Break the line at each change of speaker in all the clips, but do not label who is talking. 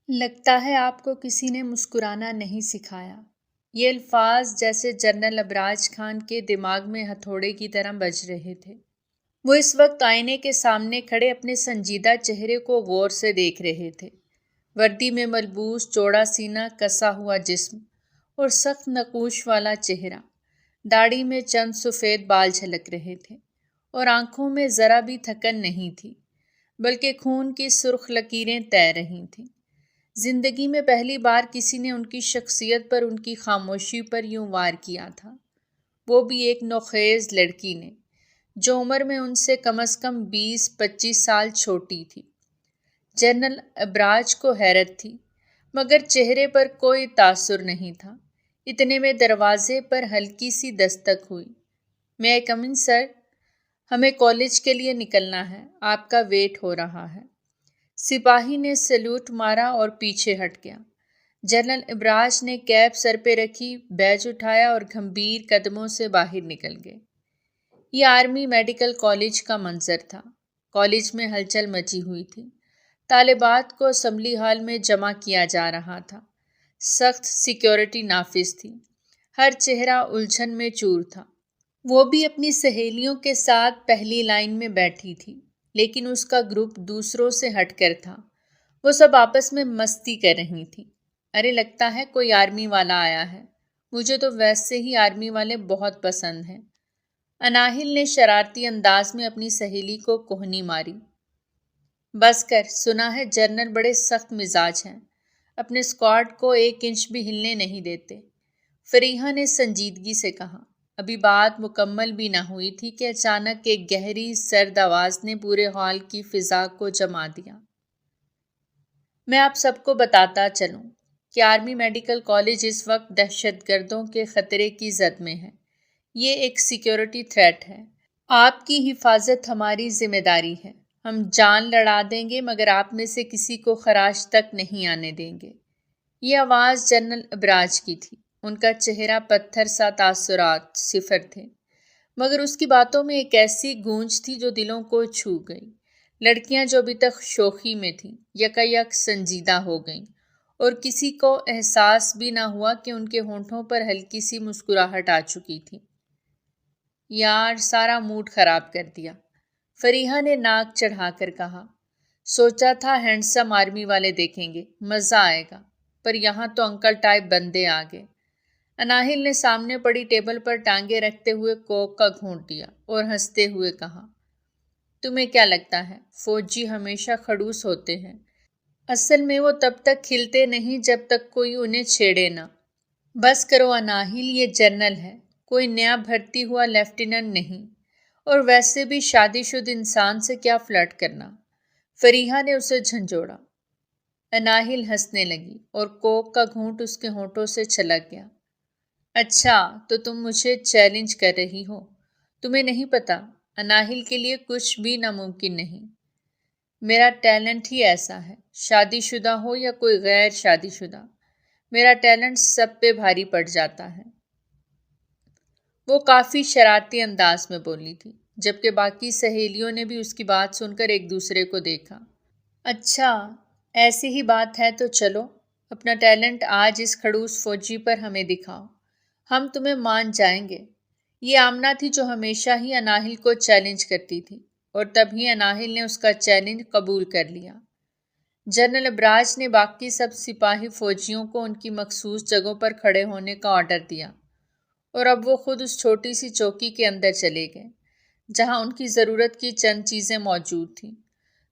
لگتا ہے آپ کو کسی نے مسکرانا نہیں سکھایا۔ یہ الفاظ جیسے جنرل ابراج خان کے دماغ میں ہتھوڑے کی طرح بج رہے تھے۔ وہ اس وقت آئینے کے سامنے کھڑے اپنے سنجیدہ چہرے کو غور سے دیکھ رہے تھے۔ وردی میں ملبوس چوڑا سینہ، کسا ہوا جسم اور سخت نقوش والا چہرہ۔ داڑھی میں چند سفید بال جھلک رہے تھے اور آنکھوں میں ذرا بھی تھکن نہیں تھی، بلکہ خون کی سرخ لکیریں تیر رہی تھیں۔ زندگی میں پہلی بار کسی نے ان کی شخصیت پر، ان کی خاموشی پر یوں وار کیا تھا، وہ بھی ایک نوخیز لڑکی نے، جو عمر میں ان سے کم از کم 20-25 سال چھوٹی تھی۔ جنرل ابراج کو حیرت تھی، مگر چہرے پر کوئی تاثر نہیں تھا۔ اتنے میں دروازے پر ہلکی سی دستک ہوئی۔ "میں آئی کم ان سر؟ ہمیں کالج کے لیے نکلنا ہے، آپ کا ویٹ ہو رہا ہے۔" سپاہی نے سیلوٹ مارا اور پیچھے ہٹ گیا۔ جنرل ابراج نے کیپ سر پہ رکھی، بیج اٹھایا اور گمبھیر قدموں سے باہر نکل گئے۔ یہ آرمی میڈیکل کالج کا منظر تھا۔ کالج میں ہلچل مچی ہوئی تھی۔ طالبات کو اسمبلی ہال میں جمع کیا جا رہا تھا۔ سخت سیکیورٹی نافذ تھی۔ ہر چہرہ الجھن میں چور تھا۔ وہ بھی اپنی سہیلیوں کے ساتھ پہلی لائن میں بیٹھی تھی، لیکن اس کا گروپ دوسروں سے ہٹ کر تھا۔ وہ سب آپس میں مستی کر رہی تھیں۔ "ارے لگتا ہے کوئی آرمی والا آیا ہے، مجھے تو ویسے ہی آرمی والے بہت پسند ہیں۔" اناہل نے شرارتی انداز میں اپنی سہیلی کو کوہنی ماری۔ "بس کر، سنا ہے جنرل بڑے سخت مزاج ہیں، اپنے اسکواڈ کو 1 انچ بھی ہلنے نہیں دیتے۔" فریحہ نے سنجیدگی سے کہا۔ ابھی بات مکمل بھی نہ ہوئی تھی کہ اچانک ایک گہری سرد آواز نے پورے ہال کی فضا کو جما دیا۔ "میں آپ سب کو بتاتا چلوں کہ آرمی میڈیکل کالج اس وقت دہشت گردوں کے خطرے کی زد میں ہے۔ یہ ایک سیکیورٹی تھریٹ ہے۔ آپ کی حفاظت ہماری ذمہ داری ہے۔ ہم جان لڑا دیں گے، مگر آپ میں سے کسی کو خراش تک نہیں آنے دیں گے۔" یہ آواز جنرل ابراج کی تھی۔ ان کا چہرہ پتھر سا، تاثرات صفر تھے، مگر اس کی باتوں میں ایک ایسی گونج تھی جو دلوں کو چھو گئی۔ لڑکیاں جو ابھی تک شوخی میں تھیں، یکایک سنجیدہ ہو گئیں، اور کسی کو احساس بھی نہ ہوا کہ ان کے ہونٹوں پر ہلکی سی مسکراہٹ آ چکی تھی۔ "یار، سارا موڈ خراب کر دیا۔" فریحہ نے ناک چڑھا کر کہا۔ "سوچا تھا ہینڈسم آرمی والے دیکھیں گے، مزہ آئے گا، پر یہاں تو انکل ٹائپ بندے آ گئے۔" اناہل نے سامنے پڑی ٹیبل پر ٹانگیں رکھتے ہوئے کوک کا گھونٹ لیا اور ہنستے ہوئے کہا، "تمہیں کیا لگتا ہے فوجی ہمیشہ خڑوس ہوتے ہیں؟ اصل میں وہ تب تک کھلتے نہیں جب تک کوئی انہیں چھیڑے نہ۔" "بس کرو اناہل، یہ جنرل ہے، کوئی نیا بھرتی ہوا لیفٹیننٹ نہیں، اور ویسے بھی شادی شدہ انسان سے کیا فلرٹ کرنا۔" فریحہ نے اسے جھنجھوڑا۔ اناہل ہنسنے لگی اور کوک کا گھونٹ اس کے ہونٹوں سے چھلک گیا۔ "اچھا، تو تم مجھے چیلنج کر رہی ہو؟ تمہیں نہیں پتا، اناہل کے لیے کچھ بھی ناممکن نہیں۔ میرا ٹیلنٹ ہی ایسا ہے، شادی شدہ ہو یا کوئی غیر شادی شدہ، میرا ٹیلنٹ سب پہ بھاری پڑ جاتا ہے۔" وہ کافی شرارتی انداز میں بولی تھی، جبکہ باقی سہیلیوں نے بھی اس کی بات سن کر ایک دوسرے کو دیکھا۔ "اچھا، ایسی ہی بات ہے تو چلو، اپنا ٹیلنٹ آج اس خڑوس فوجی پر ہمیں دکھاؤ، ہم تمہیں مان جائیں گے۔" یہ آمنہ تھی جو ہمیشہ ہی اناہل کو چیلنج کرتی تھی، اور تبھی اناہل نے اس کا چیلنج قبول کر لیا۔ جنرل ابراج نے باقی سب سپاہی فوجیوں کو ان کی مخصوص جگہوں پر کھڑے ہونے کا آرڈر دیا، اور اب وہ خود اس چھوٹی سی چوکی کے اندر چلے گئے، جہاں ان کی ضرورت کی چند چیزیں موجود تھیں۔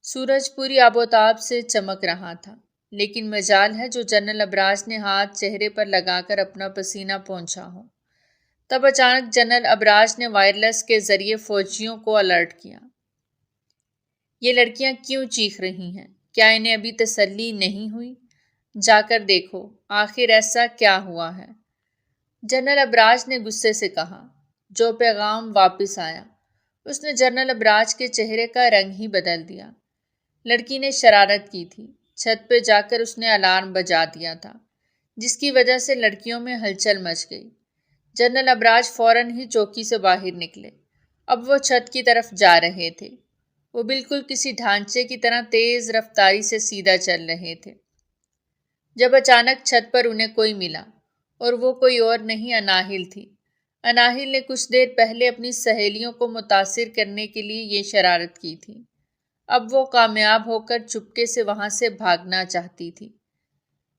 سورج پوری آب و تاب سے چمک رہا تھا، لیکن مجال ہے جو جنرل ابراج نے ہاتھ چہرے پر لگا کر اپنا پسینہ پونچھا ہو۔ تب اچانک جنرل ابراج نے وائرلیس کے ذریعے فوجیوں کو الرٹ کیا۔ "یہ لڑکیاں کیوں چیخ رہی ہیں؟ کیا انہیں ابھی تسلی نہیں ہوئی؟ جا کر دیکھو، آخر ایسا کیا ہوا ہے؟" جنرل ابراج نے غصے سے کہا۔ جو پیغام واپس آیا، اس نے جنرل ابراج کے چہرے کا رنگ ہی بدل دیا۔ لڑکی نے شرارت کی تھی۔ چھت پہ جا کر اس نے الارم بجا دیا تھا، جس کی وجہ سے لڑکیوں میں ہلچل مچ گئی۔ جنرل ابراج فوراً ہی چوکی سے باہر نکلے۔ اب وہ چھت کی طرف جا رہے تھے۔ وہ بالکل کسی ڈھانچے کی طرح تیز رفتاری سے سیدھا چل رہے تھے۔ جب اچانک چھت پر انہیں کوئی ملا، اور وہ کوئی اور نہیں اناہل تھی۔ اناہل نے کچھ دیر پہلے اپنی سہیلیوں کو متاثر کرنے کے لیے یہ شرارت کی تھی۔ اب وہ کامیاب ہو کر چپکے سے وہاں سے بھاگنا چاہتی تھی،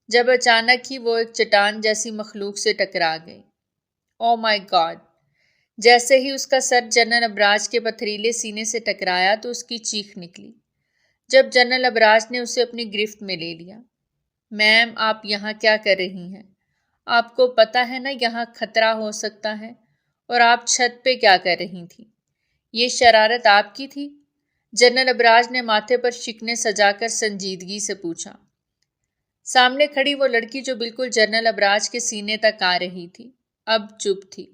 جب اچانک ہی وہ ایک چٹان جیسی مخلوق سے ٹکرا گئی۔ او مائی گاڈ! جیسے ہی اس کا سر جنرل ابراج کے پتھریلے سینے سے ٹکرایا تو اس کی چیخ نکلی۔ جب جنرل ابراج نے اسے اپنی گرفت میں لے لیا۔ میم، آپ یہاں کیا کر رہی ہیں؟ آپ کو پتہ ہے نا یہاں خطرہ ہو سکتا ہے، اور آپ چھت پہ کیا کر رہی تھی؟ یہ شرارت آپ کی تھی؟ جنرل ابراج نے ماتھے پر شکنیں سجا کر سنجیدگی سے پوچھا۔ سامنے کھڑی وہ لڑکی جو بالکل جنرل ابراج کے سینے تک آ رہی تھی، اب چپ تھی۔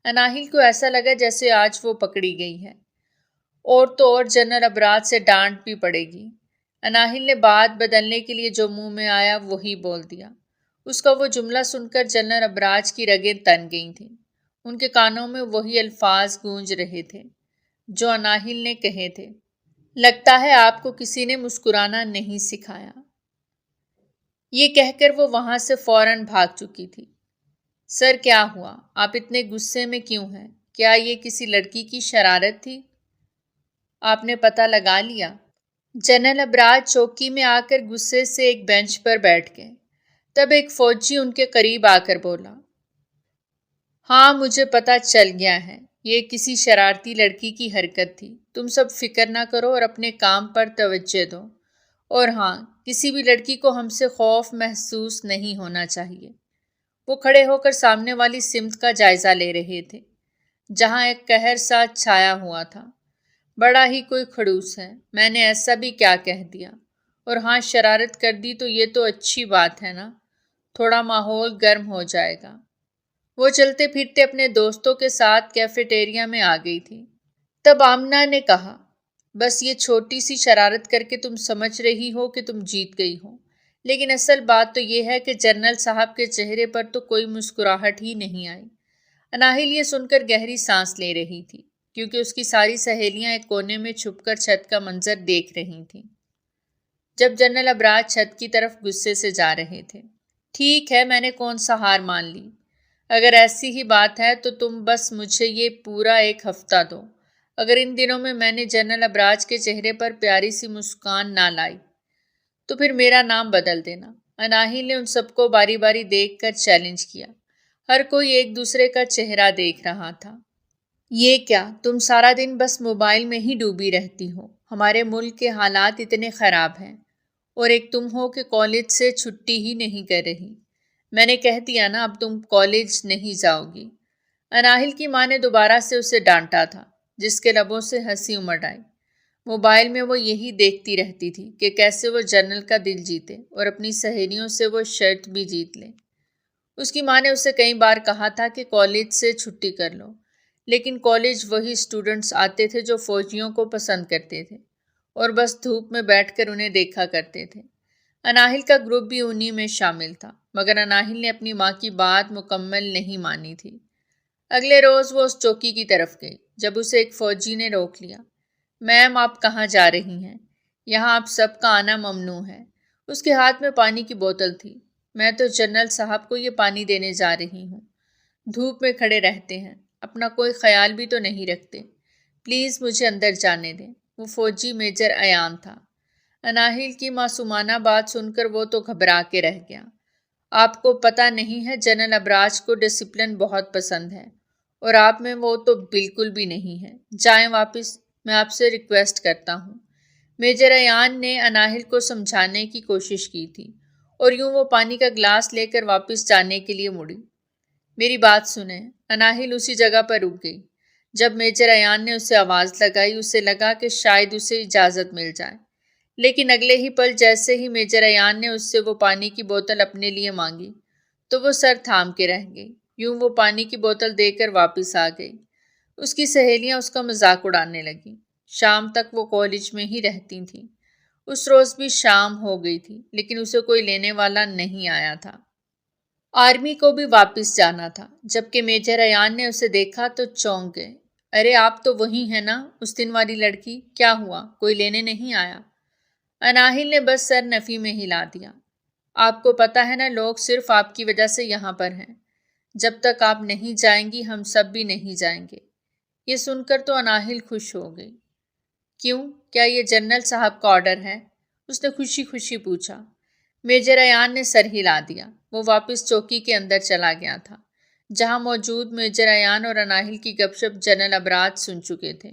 اناہل کو ایسا لگا جیسے آج وہ پکڑی گئی ہے، اور تو اور جنرل ابراج سے ڈانٹ بھی پڑے گی۔ اناہل نے بات بدلنے کے لیے جو منہ میں آیا وہی بول دیا۔ اس کا وہ جملہ سن کر جنرل ابراج کی رگیں تن گئی تھیں۔ ان کے کانوں میں وہی الفاظ گونج رہے تھے جو اناہل نے کہے تھے، لگتا ہے آپ کو کسی نے مسکرانا نہیں سکھایا۔ یہ کہہ کر وہ وہاں سے فوراً بھاگ چکی تھی۔ سر، کیا ہوا؟ آپ اتنے غصے میں کیوں ہیں؟ کیا یہ کسی لڑکی کی شرارت تھی؟ آپ نے پتہ لگا لیا؟ جنرل ابراج چوکی میں آ کر غصے سے ایک بینچ پر بیٹھ گئے۔ تب ایک فوجی ان کے قریب آ کر بولا، ہاں مجھے پتہ چل گیا ہے، یہ کسی شرارتی لڑکی کی حرکت تھی۔ تم سب فکر نہ کرو اور اپنے کام پر توجہ دو، اور ہاں، کسی بھی لڑکی کو ہم سے خوف محسوس نہیں ہونا چاہیے۔ وہ کھڑے ہو کر سامنے والی سمت کا جائزہ لے رہے تھے، جہاں ایک قہر سا چھایا ہوا تھا۔ بڑا ہی کوئی خڑوس ہے، میں نے ایسا بھی کیا کہہ دیا؟ اور ہاں، شرارت کر دی تو یہ تو اچھی بات ہے نا، تھوڑا ماحول گرم ہو جائے گا۔ وہ چلتے پھرتے اپنے دوستوں کے ساتھ کیفیٹیریا میں آ گئی تھی۔ تب آمنہ نے کہا، بس یہ چھوٹی سی شرارت کر کے تم سمجھ رہی ہو کہ تم جیت گئی ہو، لیکن اصل بات تو یہ ہے کہ جنرل صاحب کے چہرے پر تو کوئی مسکراہٹ ہی نہیں آئی۔ اناہل یہ سن کر گہری سانس لے رہی تھی، کیونکہ اس کی ساری سہیلیاں ایک کونے میں چھپ کر چھت کا منظر دیکھ رہی تھیں، جب جنرل ابراج چھت کی طرف غصے سے جا رہے تھے۔ ٹھیک ہے، میں نے کون سا ہار مان لی؟ اگر ایسی ہی بات ہے تو تم بس مجھے یہ پورا ایک ہفتہ دو۔ اگر ان دنوں میں نے جنرل ابراج کے چہرے پر پیاری سی مسکان نہ لائی تو پھر میرا نام بدل دینا۔ اناہل نے ان سب کو باری باری دیکھ کر چیلنج کیا۔ ہر کوئی ایک دوسرے کا چہرہ دیکھ رہا تھا۔ یہ کیا، تم سارا دن بس موبائل میں ہی ڈوبی رہتی ہو؟ ہمارے ملک کے حالات اتنے خراب ہیں، اور ایک تم ہو کہ کالج سے چھٹی ہی نہیں کر رہی۔ میں نے کہہ دیا نا، اب تم کالج نہیں جاؤ گی۔ اناہل کی ماں نے دوبارہ سے اسے ڈانٹا تھا، جس کے لبوں سے ہنسی امڑ آئی۔ موبائل میں وہ یہی دیکھتی رہتی تھی کہ کیسے وہ جنرل کا دل جیتے اور اپنی سہیلیوں سے وہ شرط بھی جیت لے۔ اس کی ماں نے اسے کئی بار کہا تھا کہ کالج سے چھٹی کر لو، لیکن کالج وہی اسٹوڈنٹس آتے تھے جو فوجیوں کو پسند کرتے تھے اور بس دھوپ میں بیٹھ کر انہیں دیکھا کرتے تھے۔ اناہل کا گروپ بھی انہی میں شامل تھا، مگر اناہل نے اپنی ماں کی بات مکمل نہیں مانی تھی۔ اگلے روز وہ اس چوکی کی طرف گئی، جب اسے ایک فوجی نے روک لیا۔ میم، آپ کہاں جا رہی ہیں؟ یہاں آپ سب کا آنا ممنوع ہے۔ اس کے ہاتھ میں پانی کی بوتل تھی۔ میں تو جنرل صاحب کو یہ پانی دینے جا رہی ہوں۔ دھوپ میں کھڑے رہتے ہیں، اپنا کوئی خیال بھی تو نہیں رکھتے۔ پلیز مجھے اندر جانے دیں۔ وہ فوجی میجر ایان تھا۔ اناہل کی معصومانہ بات سن کر وہ تو گھبرا کے رہ گیا۔ آپ کو پتہ نہیں ہے، جنرل ابراج کو ڈسپلن بہت پسند ہے، اور آپ میں وہ تو بالکل بھی نہیں ہے۔ جائیں واپس، میں آپ سے ریکویسٹ کرتا ہوں۔ میجر ایان نے اناہل کو سمجھانے کی کوشش کی تھی، اور یوں وہ پانی کا گلاس لے کر واپس جانے کے لیے مڑی۔ میری بات سنیں۔ اناہل اسی جگہ پر رک گئی۔ جب میجر ایان نے اسے آواز لگائی، اسے لگا کہ شاید اسے اجازت مل جائے، لیکن اگلے ہی پل جیسے ہی میجر ایان نے اس سے وہ پانی کی بوتل اپنے لیے مانگی تو وہ سر تھام کے رہ گئی۔ یوں وہ پانی کی بوتل دے کر واپس آ گئی۔ اس کی سہیلیاں اس کا مذاق اڑانے لگیں۔ شام تک وہ کالج میں ہی رہتی تھیں۔ اس روز بھی شام ہو گئی تھی، لیکن اسے کوئی لینے والا نہیں آیا تھا۔ آرمی کو بھی واپس جانا تھا۔ جبکہ میجر ایان نے اسے دیکھا تو چونک گئے۔ ارے، آپ تو وہی ہیں نا، اس دن والی لڑکی؟ کیا ہوا، کوئی لینے نہیں آیا؟ اناہل نے بس سر نفی میں ہلا دیا۔ آپ کو پتا ہے نا، لوگ صرف آپ کی وجہ سے یہاں پر ہیں۔ جب تک آپ نہیں جائیں گی ہم سب بھی نہیں جائیں گے۔ یہ سن کر تو اناہل خوش ہو گئی۔ کیوں؟ کیا یہ جنرل صاحب کا آرڈر ہے؟ اس نے خوشی خوشی پوچھا۔ میجر ایان نے سر ہلا دیا۔ وہ واپس چوکی کے اندر چلا گیا تھا، جہاں موجود میجر ایان اور اناہل کی گپ شپ جنرل ابراج سن چکے تھے،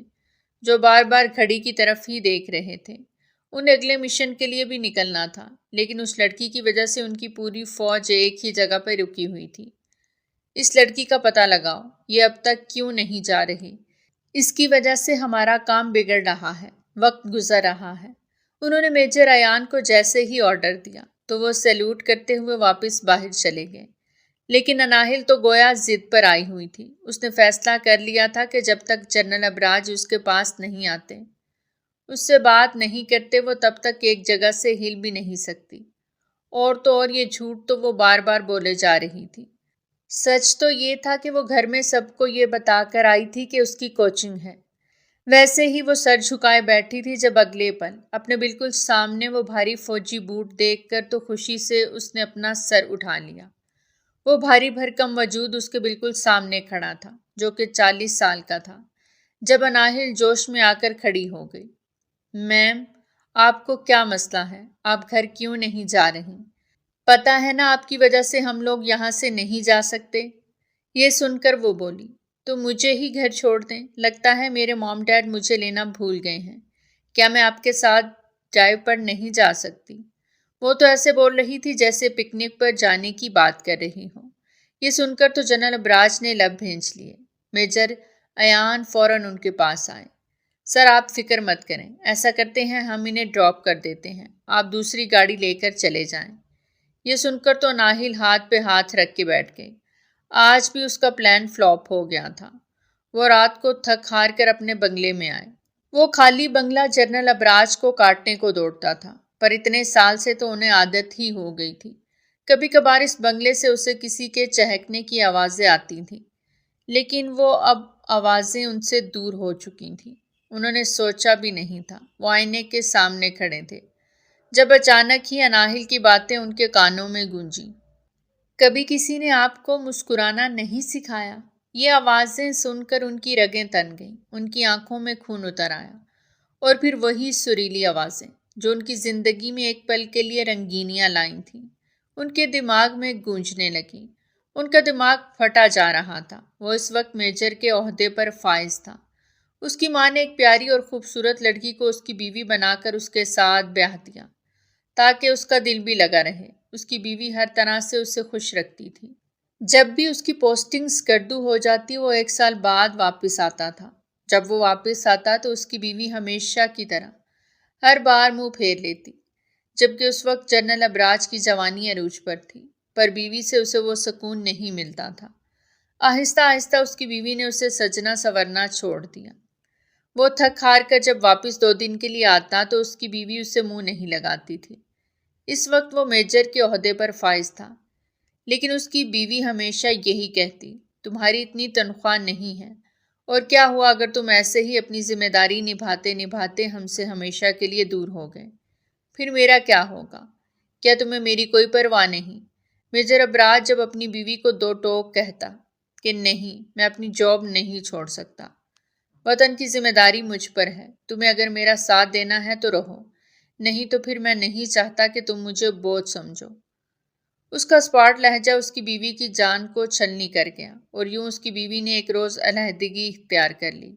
جو بار بار گھڑی کی طرف ہی دیکھ رہے تھے۔ انہیں اگلے مشن کے لیے بھی نکلنا تھا، لیکن اس لڑکی کی وجہ سے ان کی پوری فوج ایک ہی جگہ پہ رکی ہوئی تھی۔ اس لڑکی کا پتہ لگاؤ، یہ اب تک کیوں نہیں جا رہی؟ اس کی وجہ سے ہمارا کام بگڑ رہا ہے، وقت گزر رہا ہے۔ انہوں نے میجر ایان کو جیسے ہی آرڈر دیا تو وہ سیلوٹ کرتے ہوئے واپس باہر چلے گئے، لیکن اناہل تو گویا ضد پر آئی ہوئی تھی۔ اس نے فیصلہ کر لیا تھا کہ جب تک جنرل ابراج اس کے پاس نہیں آتے، اس سے بات نہیں کرتے، وہ تب تک ایک جگہ سے ہل بھی نہیں سکتی۔ اور تو اور یہ جھوٹ تو وہ بار بار بولے جا رہی تھی۔ سچ تو یہ تھا کہ وہ گھر میں سب کو یہ بتا کر آئی تھی کہ اس کی کوچنگ ہے۔ ویسے ہی وہ سر جھکائے بیٹھی تھی جب اگلے پل اپنے بالکل سامنے وہ بھاری فوجی بوٹ دیکھ کر تو خوشی سے اس نے اپنا سر اٹھا لیا۔ وہ بھاری بھرکم وجود اس کے بالکل سامنے کھڑا تھا، جو کہ 40 سال کا تھا۔ جب اناہل جوش میں آ کر کھڑی ہو گئی۔ میم، آپ کو کیا مسئلہ ہے؟ آپ گھر کیوں نہیں جا رہی؟ پتا ہے نا آپ کی وجہ سے ہم لوگ یہاں سے نہیں جا سکتے۔ یہ سن کر وہ بولی، تو مجھے ہی گھر چھوڑ دیں۔ لگتا ہے میرے موم ڈیڈ مجھے لینا بھول گئے ہیں۔ کیا میں آپ کے ساتھ ڈرائیو پر نہیں جا سکتی؟ وہ تو ایسے بول رہی تھی جیسے پکنک پر جانے کی بات کر رہی ہوں۔ یہ سن کر تو جنرل ابراج نے لب بھینچ لیے۔ میجر ایان فوراً ان کے پاس آئے۔ سر، آپ فکر مت کریں، ایسا کرتے ہیں ہم انہیں ڈراپ کر دیتے ہیں، آپ دوسری گاڑی لے کر چلے جائیں۔ یہ سن کر تو ناہل ہاتھ پہ ہاتھ رکھ کے بیٹھ گئی۔ آج بھی اس کا پلان فلاپ ہو گیا تھا۔ وہ رات کو تھک ہار کر اپنے بنگلے میں آئے۔ وہ خالی بنگلہ جنرل ابراج کو کاٹنے کو دوڑتا تھا، پر اتنے سال سے تو انہیں عادت ہی ہو گئی تھی۔ کبھی کبھار اس بنگلے سے اسے کسی کے چہکنے کی آوازیں آتی تھیں، لیکن وہ اب آوازیں ان سے دور ہو چکی تھیں۔ انہوں نے سوچا بھی نہیں تھا، وہ آئینے کے سامنے کھڑے تھے، جب اچانک ہی اناہل کی باتیں ان کے کانوں میں گونجی۔ کبھی کسی نے آپ کو مسکرانا نہیں سکھایا؟ یہ آوازیں سن کر ان کی رگیں تن گئیں، ان کی آنکھوں میں خون اتر آیا، اور پھر وہی سریلی آوازیں جو ان کی زندگی میں ایک پل کے لیے رنگینیاں لائیں تھیں، ان کے دماغ میں گونجنے لگیں۔ ان کا دماغ پھٹا جا رہا تھا۔ وہ اس وقت میجر کے عہدے پر فائز تھا۔ اس کی ماں نے ایک پیاری اور خوبصورت لڑکی کو اس کی بیوی بنا کر اس کے ساتھ بیاہ دیا، تاکہ اس کا دل بھی لگا رہے۔ اس کی بیوی ہر طرح سے اسے خوش رکھتی تھی۔ جب بھی اس کی پوسٹنگز کردو ہو جاتی، وہ 1 سال بعد واپس آتا تھا۔ جب وہ واپس آتا تو اس کی بیوی ہمیشہ کی طرح ہر بار منہ پھیر لیتی، جبکہ اس وقت جنرل ابراج کی جوانی عروج پر تھی، پر بیوی سے اسے وہ سکون نہیں ملتا تھا۔ آہستہ آہستہ اس کی بیوی نے اسے سجنا سنورنا چھوڑ دیا۔ وہ تھک ہار کر جب واپس 2 دن کے لیے آتا تو اس کی بیوی اسے منہ نہیں لگاتی تھی۔ اس وقت وہ میجر کے عہدے پر فائز تھا، لیکن اس کی بیوی ہمیشہ یہی کہتی، تمہاری اتنی تنخواہ نہیں ہے، اور کیا ہوا اگر تم ایسے ہی اپنی ذمہ داری نبھاتے نبھاتے ہم سے ہمیشہ کے لیے دور ہو گئے؟ پھر میرا کیا ہوگا؟ کیا تمہیں میری کوئی پرواہ نہیں؟ میجر ابراج جب اپنی بیوی کو 2 ٹوک کہتا کہ نہیں، میں اپنی جاب نہیں چھوڑ سکتا، وطن کی ذمہ داری مجھ پر ہے، تمہیں اگر میرا ساتھ دینا ہے تو رہو، نہیں تو پھر میں نہیں چاہتا کہ تم مجھے بوجھ سمجھو۔ اس کا اسپاٹ لہجہ اس کی بیوی کی جان کو چھلنی کر گیا، اور یوں اس کی بیوی نے ایک روز علیحدگی اختیار کر لی۔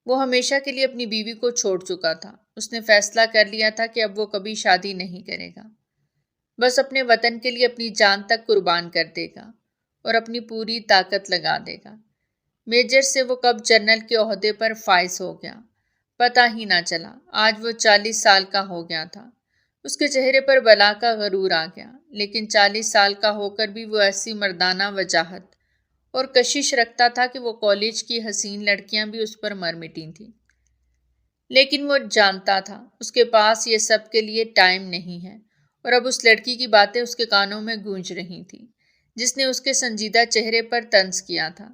وہ ہمیشہ کے لیے اپنی بیوی کو چھوڑ چکا تھا۔ اس نے فیصلہ کر لیا تھا کہ اب وہ کبھی شادی نہیں کرے گا، بس اپنے وطن کے لیے اپنی جان تک قربان کر دے گا اور اپنی پوری طاقت لگا دے گا۔ میجر سے وہ کب جنرل کے عہدے پر فائز ہو گیا، پتہ ہی نہ چلا۔ آج وہ 40 سال کا ہو گیا تھا۔ اس کے چہرے پر بلا کا غرور آ گیا، لیکن 40 سال کا ہو کر بھی وہ ایسی مردانہ وجاہت اور کشش رکھتا تھا کہ وہ کالج کی حسین لڑکیاں بھی اس پر مر مٹی تھیں۔ لیکن وہ جانتا تھا اس کے پاس یہ سب کے لیے ٹائم نہیں ہے، اور اب اس لڑکی کی باتیں اس کے کانوں میں گونج رہی تھیں، جس نے اس کے سنجیدہ چہرے پر طنز کیا تھا۔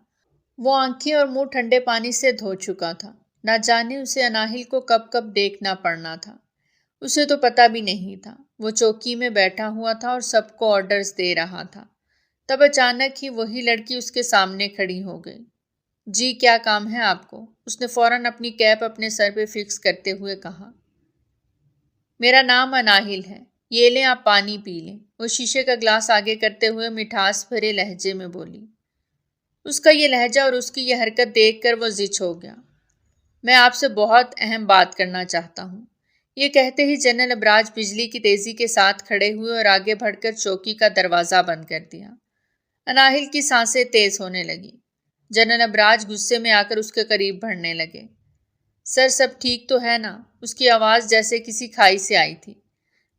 وہ آنکھیں اور منہ ٹھنڈے پانی سے دھو چکا تھا۔ نہ جانے اسے اناہل کو کب کب دیکھنا پڑنا تھا، اسے تو پتہ بھی نہیں تھا۔ وہ چوکی میں بیٹھا ہوا تھا اور سب کو آرڈرز دے رہا تھا۔ تب اچانک ہی وہی لڑکی اس کے سامنے کھڑی ہو گئی۔ جی کیا کام ہے آپ کو؟ اس نے فوراً اپنی کیپ اپنے سر پہ فکس کرتے ہوئے کہا۔ میرا نام اناہل ہے، یہ لیں آپ پانی پی لیں، وہ شیشے کا گلاس آگے کرتے ہوئے مٹھاس بھرے لہجے میں بولی۔ اس کا یہ لہجہ اور اس کی یہ حرکت دیکھ کر وہ زچ ہو گیا۔ میں آپ سے بہت اہم بات کرنا چاہتا ہوں۔ یہ کہتے ہی جنرل ابراج بجلی کی تیزی کے ساتھ کھڑے ہوئے اور آگے بڑھ کر چوکی کا دروازہ بند کر دیا۔ اناہل کی سانسیں تیز ہونے لگی۔ جنرل ابراج غصے میں آ کر اس کے قریب بڑھنے لگے۔ سر سب ٹھیک تو ہے نا؟ اس کی آواز جیسے کسی کھائی سے آئی تھی۔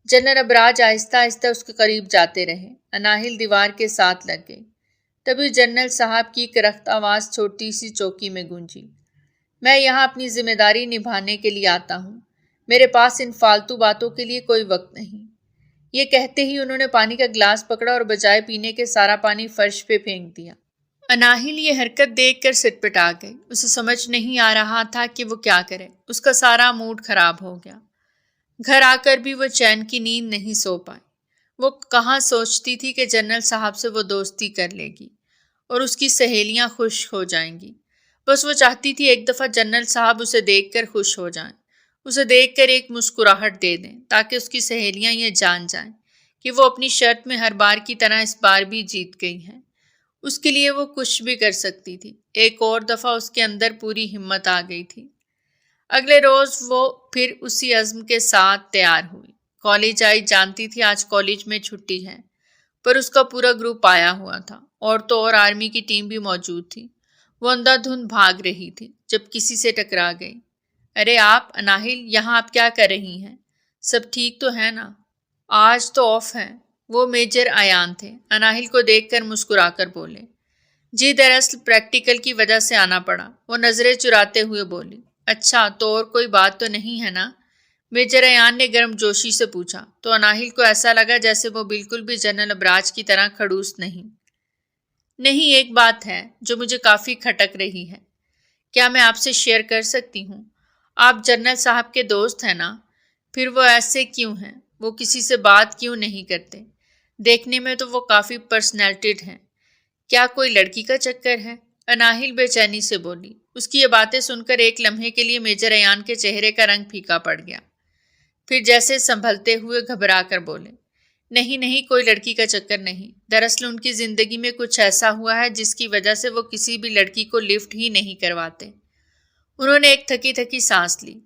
جنرل ابراج آہستہ آہستہ اس کے قریب جاتے رہے۔ اناہل دیوار کے ساتھ لگ گئی۔ تبھی جنرل صاحب کی کرخت آواز چھوٹی سی چوکی میں گونجی۔ میں یہاں اپنی ذمہ داری نبھانے کے لیے آتا ہوں، میرے پاس ان فالتو باتوں کے لیے کوئی وقت نہیں۔ یہ کہتے ہی انہوں نے پانی کا گلاس پکڑا اور بجائے پینے کے سارا پانی فرش پہ پھینک دیا۔ اناہل یہ حرکت دیکھ کر سٹپٹا گئی۔ اسے سمجھ نہیں آ رہا تھا کہ وہ کیا کرے۔ اس کا سارا موڈ خراب ہو گیا۔ گھر آ کر بھی وہ چین کی نیند نہیں سو پائی۔ وہ کہاں سوچتی تھی کہ جنرل صاحب سے وہ دوستی کر لے گی اور اس کی سہیلیاں خوش ہو جائیں گی۔ بس وہ چاہتی تھی ایک دفعہ جنرل صاحب اسے دیکھ کر خوش ہو جائیں، اسے دیکھ کر ایک مسکراہٹ دے دیں تاکہ اس کی سہیلیاں یہ جان جائیں کہ وہ اپنی شرط میں ہر بار کی طرح اس بار بھی جیت گئی ہیں۔ اس کے لیے وہ کچھ بھی کر سکتی تھی۔ ایک اور دفعہ اس کے اندر پوری ہمت آ گئی تھی۔ اگلے روز وہ پھر اسی عزم کے ساتھ تیار ہوئی۔ کالج آئی، جانتی تھی آج کالج میں چھٹی ہے، پر اس کا پورا گروپ آیا ہوا تھا اور تو اور آرمی کی ٹیم بھی موجود تھی۔ وہ اندھا دھند بھاگ رہی تھی جب کسی سے ٹکرا گئی۔ ارے آپ اناہل، یہاں آپ کیا کر رہی ہیں؟ سب ٹھیک تو ہے نا؟ آج تو آف ہے۔ وہ میجر ایان تھے۔ اناہل کو دیکھ کر مسکرا کر بولے۔ جی دراصل پریکٹیکل کی وجہ سے آنا پڑا، وہ نظریں چراتے ہوئے بولی۔ اچھا، تو اور کوئی بات تو نہیں ہے نا؟ میجر ایان نے گرم جوشی سے پوچھا تو اناہل کو ایسا لگا جیسے وہ بالکل بھی جنرل ابراج کی طرح کھڑوس نہیں۔ نہیں، ایک بات ہے جو مجھے کافی کھٹک رہی ہے۔ کیا میں آپ سے شیئر کر سکتی ہوں؟ آپ جنرل صاحب کے دوست ہیں نا؟ پھر وہ ایسے کیوں ہیں؟ وہ کسی سے بات کیوں نہیں کرتے؟ دیکھنے میں تو وہ کافی پرسنالٹیڈ ہیں۔ کیا کوئی لڑکی کا چکر ہے؟ اناہل بے چینی سے بولی۔ اس کی یہ باتیں سن کر ایک لمحے کے لیے میجر ایان کے چہرے کا رنگ پھیکا پڑ گیا۔ پھر جیسے سنبھلتے ہوئے گھبرا کر بولے، نہیں نہیں، کوئی لڑکی کا چکر نہیں۔ دراصل ان کی زندگی میں کچھ ایسا ہوا ہے جس کی وجہ سے وہ کسی بھی لڑکی کو لفٹ ہی نہیں کرواتے۔ انہوں نے ایک تھکی تھکی سانس لی۔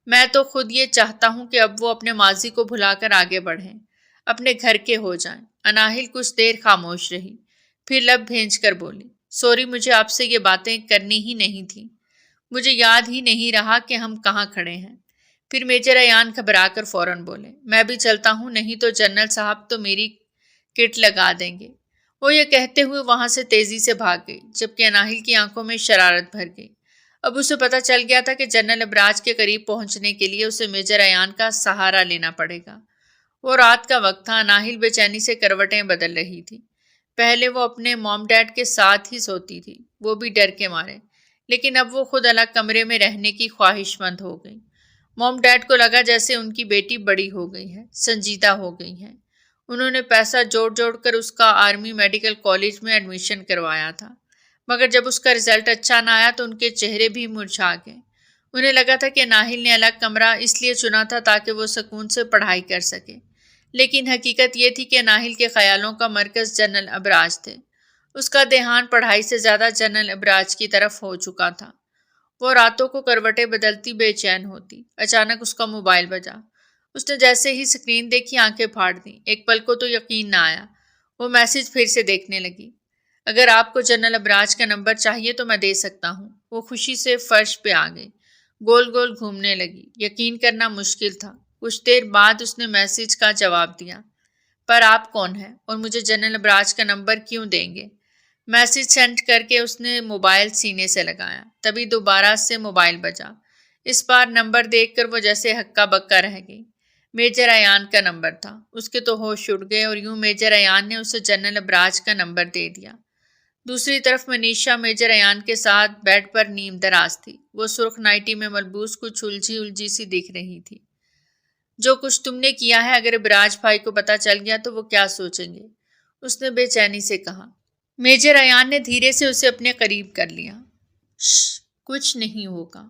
میں تو خود یہ چاہتا ہوں کہ اب وہ اپنے ماضی کو بھلا کر آگے بڑھیں، اپنے گھر کے ہو جائیں۔ اناہل کچھ دیر خاموش رہی، پھر لب بھینچ کر بولی، سوری، مجھے آپ سے یہ باتیں کرنی ہی نہیں تھی۔ مجھے یاد ہی نہیں رہا کہ ہم کہاں کھڑے ہیں۔ پھر میجر ایان گھبرا کر فوراً بولے، میں بھی چلتا ہوں، نہیں تو جنرل صاحب تو میری کٹ لگا دیں گے۔ وہ یہ کہتے ہوئے وہاں سے تیزی سے بھاگ گئی، جبکہ اناہل کی آنکھوں میں شرارت بھر گئی۔ اب اسے پتا چل گیا تھا کہ جنرل ابراج کے قریب پہنچنے کے لیے اسے میجر ایان کا سہارا لینا پڑے گا۔ وہ رات کا وقت تھا۔ اناہل بے چینی سے کروٹیں بدل رہی تھی۔ پہلے وہ اپنے موم ڈیڈ کے ساتھ ہی سوتی تھی، وہ بھی ڈر کے مارے، لیکن اب وہ خود الگ کمرے میں رہنے کی خواہش مند ہو گئی۔ موم ڈیڈ کو لگا جیسے ان کی بیٹی بڑی ہو گئی ہے، سنجیدہ ہو گئی ہے۔ انہوں نے پیسہ جوڑ جوڑ کر اس کا آرمی میڈیکل کالج میں ایڈمیشن کروایا تھا، مگر جب اس کا رزلٹ اچھا نہ آیا تو ان کے چہرے بھی مرجھا گئے۔ انہیں لگا تھا کہ ناہل نے الگ کمرہ اس لیے چنا تھا تاکہ وہ سکون سے پڑھائی کر سکے، لیکن حقیقت یہ تھی کہ ناہل کے خیالوں کا مرکز جنرل ابراج تھے۔ اس کا دھیان پڑھائی سے زیادہ جنرل ابراج کی طرف ہو چکا تھا۔ وہ راتوں کو کروٹیں بدلتی بے چین ہوتی۔ اچانک اس کا موبائل بجا۔ اس نے جیسے ہی سکرین دیکھی آنکھیں پھاڑ دیں۔ ایک پل کو تو یقین نہ آیا۔ وہ میسج پھر سے دیکھنے لگی۔ اگر آپ کو جنرل ابراج کا نمبر چاہیے تو میں دے سکتا ہوں۔ وہ خوشی سے فرش پہ آ گئی، گول گول گھومنے لگی۔ یقین کرنا مشکل تھا۔ کچھ دیر بعد اس نے میسج کا جواب دیا، پر آپ کون ہیں اور مجھے جنرل ابراج کا نمبر کیوں دیں گے؟ میسج سینڈ کر کے اس نے موبائل سینے سے لگایا۔ تبھی دوبارہ سے موبائل بجا۔ اس بار نمبر دیکھ کر وہ جیسے ہکا بکا رہ گئی۔ میجر ایان کا نمبر تھا۔ اس کے تو ہوش اڑ گئے اور یوں میجر ایان نے اسے جنرل ابراج کا نمبر دے دیا۔ دوسری طرف منیشا میجر ایان کے ساتھ بیڈ پر نیم دراز تھی۔ وہ سرخ نائٹی میں ملبوس کچھ الجھی سی دکھ رہی تھی۔ جو کچھ تم نے کیا ہے اگر ابراج بھائی کو پتا چل گیا تو وہ کیا سوچیں گے؟ اس نے بے چینی سے کہا۔ میجر ایان نے دھیرے سے اسے اپنے قریب کر لیا۔ کچھ نہیں ہوگا۔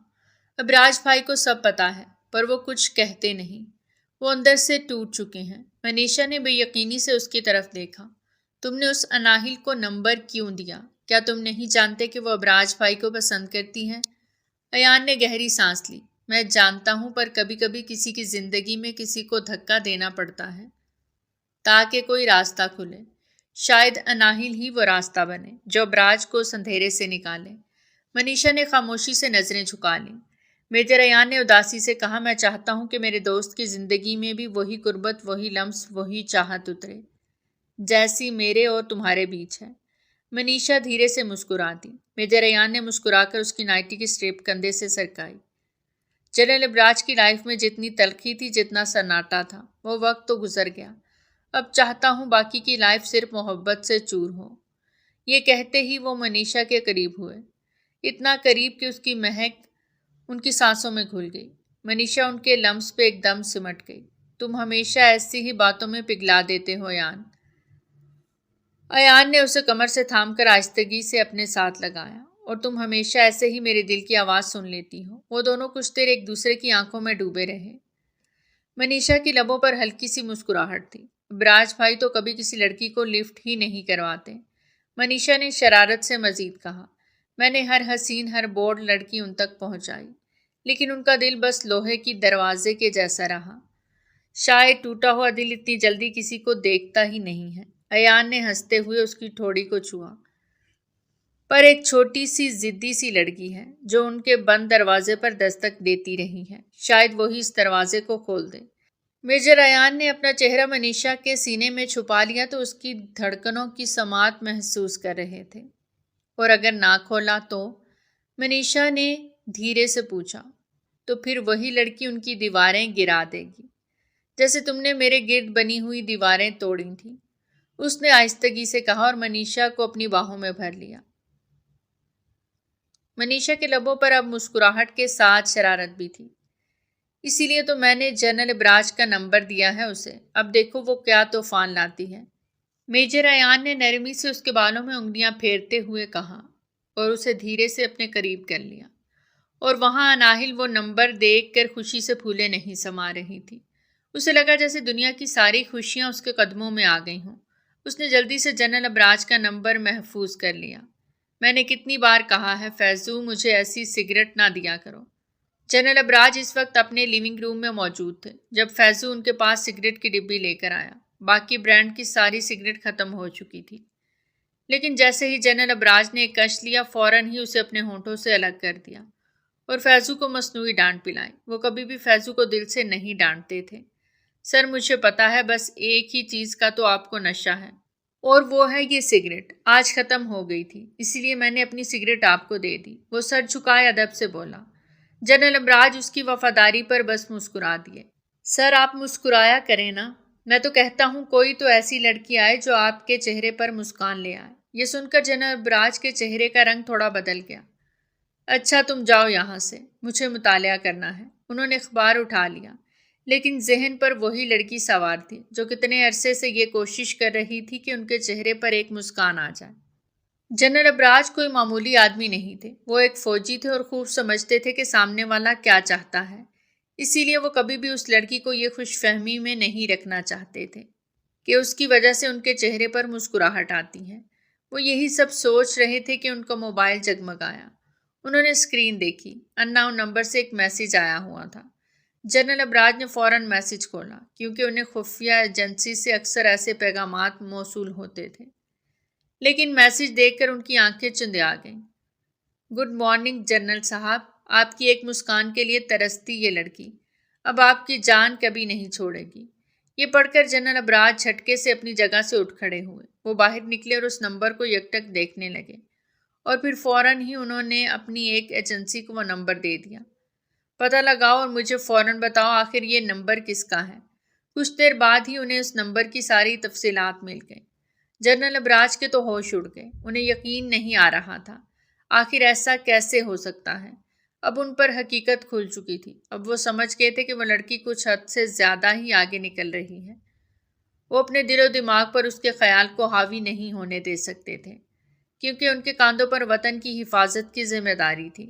ابراج بھائی کو سب پتا ہے پر وہ کچھ کہتے نہیں، وہ اندر سے ٹوٹ چکے ہیں۔ منیشا نے بے یقینی سے اس کی طرف دیکھا۔ تم نے اس اناہل کو نمبر کیوں دیا؟ کیا تم نہیں جانتے کہ وہ ابراج بھائی کو پسند کرتی ہے؟ ایان نے گہری سانس لی۔ میں جانتا ہوں پر کبھی کبھی کسی کی زندگی میں کسی کو دھکا دینا پڑتا ہے تاکہ کوئی راستہ کھلے۔ شاید اناہل ہی وہ راستہ بنے جو ابراج کو اس اندھیرے سے نکالے۔ منیشا نے خاموشی سے نظریں جھکا لیں۔ میجر ایان نے اداسی سے کہا، میں چاہتا ہوں کہ میرے دوست کی زندگی میں بھی وہی قربت، وہی لمس، وہی چاہت اترے جیسی میرے اور تمہارے بیچ ہے۔ منیشا دھیرے سے مسکرا دی۔ میجر ایان نے مسکرا کر اس کی نائٹی کی سٹریپ کندھے سے سرکائی۔ جنرل ابراج کی لائف میں جتنی تلخی تھی، جتنا سناٹا تھا، وہ وقت تو گزر گیا۔ اب چاہتا ہوں باقی کی لائف صرف محبت سے چور ہو۔ یہ کہتے ہی وہ منیشا کے قریب ہوئے، اتنا قریب کہ اس کی مہک ان کی سانسوں میں گھل گئی۔ منیشا ان کے لمس پہ ایک دم سمٹ گئی۔ تم ہمیشہ ایسی ہی باتوں میں پگھلا دیتے ہو ایان۔ ایان نے اسے کمر سے تھام کر آہستگی سے اپنے ساتھ لگایا۔ اور تم ہمیشہ ایسے ہی میرے دل کی آواز سن لیتی ہو۔ وہ دونوں کچھ دیر ایک دوسرے کی آنکھوں میں ڈوبے رہے۔ منیشا کی لبوں پر ہلکی سی مسکراہٹ تھی۔ ابراج بھائی تو کبھی کسی لڑکی کو لفٹ ہی نہیں کرواتے۔ منیشا نے شرارت سے مزید کہا، میں نے ہر حسین، ہر بورڈ لڑکی ان تک پہنچائی، لیکن ان کا دل بس لوہے کی دروازے کے جیسا رہا۔ شاید ٹوٹا ہوا دل اتنی جلدی کسی کو دیکھتا ہی نہیں ہے۔ ایان نے ہنستے ہوئے اس کی ٹھوڑی کو چھوا۔ پر ایک چھوٹی سی ضدی سی لڑکی ہے جو ان کے بند دروازے پر دستک دیتی رہی ہے، شاید وہی اس دروازے کو کھول دے۔ میجر ایان نے اپنا چہرہ منیشا کے سینے میں چھپا لیا تو اس کی دھڑکنوں کی سماعت محسوس کر رہے تھے۔ اور اگر نہ کھولا تو؟ منیشا نے دھیرے سے پوچھا۔ تو پھر وہی لڑکی ان کی دیواریں گرا دے گی، جیسے تم نے میرے گرد بنی ہوئی دیواریں توڑی تھیں، اس نے آہستگی سے کہا اور منیشا کو اپنی باہوں میں بھر لیا۔ منیشا کے لبوں پر اب مسکراہٹ کے ساتھ شرارت بھی تھی۔ اسی لیے تو میں نے جنرل ابراج کا نمبر دیا ہے اسے، اب دیکھو وہ کیا طوفان لاتی ہے۔ میجر ایان نے نرمی سے اس کے بالوں میں انگلیاں پھیرتے ہوئے کہا اور اسے دھیرے سے اپنے قریب کر لیا۔ اور وہاں اناہل وہ نمبر دیکھ کر خوشی سے پھولے نہیں سما رہی تھی۔ اسے لگا جیسے دنیا کی ساری خوشیاں اس کے قدموں میں آ گئی ہوں۔ اس نے جلدی سے جنرل ابراج کا نمبر محفوظ کر لیا۔ میں نے کتنی بار کہا ہے فیضو، مجھے ایسی سگریٹ نہ دیا کرو۔ جنرل ابراج اس وقت اپنے لیونگ روم میں موجود تھے جب فیضو ان کے پاس سگریٹ کی ڈبی لے کر آیا۔ باقی برانڈ کی ساری سگریٹ ختم ہو چکی تھی، لیکن جیسے ہی جنرل ابراج نے ایک کش لیا، فوراً ہی اسے اپنے ہونٹوں سے الگ کر دیا اور فیضو کو مصنوعی ڈانٹ پلائی۔ وہ کبھی بھی فیضو کو دل سے نہیں ڈانٹتے تھے۔ سر مجھے پتا ہے، بس ایک ہی چیز کا تو آپ کو نشہ ہے، اور وہ ہے یہ سگریٹ۔ آج ختم ہو گئی تھی، اسی لیے میں نے اپنی سگریٹ آپ کو دے دی۔ وہ سر جھکائے ادب سے بولا۔ جنرل ابراج اس کی وفاداری پر بس مسکرا دیے۔ سر آپ مسکرایا کریں نا، میں تو کہتا ہوں کوئی تو ایسی لڑکی آئے جو آپ کے چہرے پر مسکان لے آئے۔ یہ سن کر جنرل ابراج کے چہرے کا رنگ تھوڑا بدل گیا۔ اچھا تم جاؤ یہاں سے، مجھے مطالعہ کرنا ہے۔ انہوں نے اخبار اٹھا لیا، لیکن ذہن پر وہی لڑکی سوار تھی جو کتنے عرصے سے یہ کوشش کر رہی تھی کہ ان کے چہرے پر ایک مسکان آ جائے۔ جنرل ابراج کوئی معمولی آدمی نہیں تھے، وہ ایک فوجی تھے اور خوب سمجھتے تھے کہ سامنے والا کیا چاہتا ہے۔ اسی لیے وہ کبھی بھی اس لڑکی کو یہ خوش فہمی میں نہیں رکھنا چاہتے تھے کہ اس کی وجہ سے ان کے چہرے پر مسکراہٹ آتی ہے۔ وہ یہی سب سوچ رہے تھے کہ ان کا موبائل جگمگایا۔ انہوں نے اسکرین دیکھی، ان نون نمبر سے ایک میسج آیا ہوا تھا۔ جنرل ابراج نے فوراً میسج کھولا، کیونکہ انہیں خفیہ ایجنسی سے اکثر ایسے پیغامات موصول ہوتے تھے۔ لیکن میسج دیکھ کر ان کی آنکھیں چندیا گئیں۔ گڈ مارننگ جنرل صاحب، آپ کی ایک مسکان کے لیے ترستی یہ لڑکی اب آپ کی جان کبھی نہیں چھوڑے گی۔ یہ پڑھ کر جنرل ابراج جھٹکے سے اپنی جگہ سے اٹھ کھڑے ہوئے۔ وہ باہر نکلے اور اس نمبر کو یکٹک دیکھنے لگے، اور پھر فوراً ہی انہوں نے اپنی ایک ایجنسی کو وہ نمبر دے دیا۔ پتہ لگاؤ اور مجھے فوراً بتاؤ آخر یہ نمبر کس کا ہے۔ کچھ دیر بعد ہی انہیں اس نمبر کی ساری تفصیلات مل گئیں۔ جنرل ابراج کے تو ہوش اڑ گئے، انہیں یقین نہیں آ رہا تھا۔ آخر ایسا کیسے ہو سکتا ہے؟ اب ان پر حقیقت کھل چکی تھی۔ اب وہ سمجھ گئے تھے کہ وہ لڑکی کچھ حد سے زیادہ ہی آگے نکل رہی ہے۔ وہ اپنے دل و دماغ پر اس کے خیال کو حاوی نہیں ہونے دے سکتے تھے، کیونکہ ان کے کاندھوں پر وطن کی حفاظت کی ذمہ داری تھی۔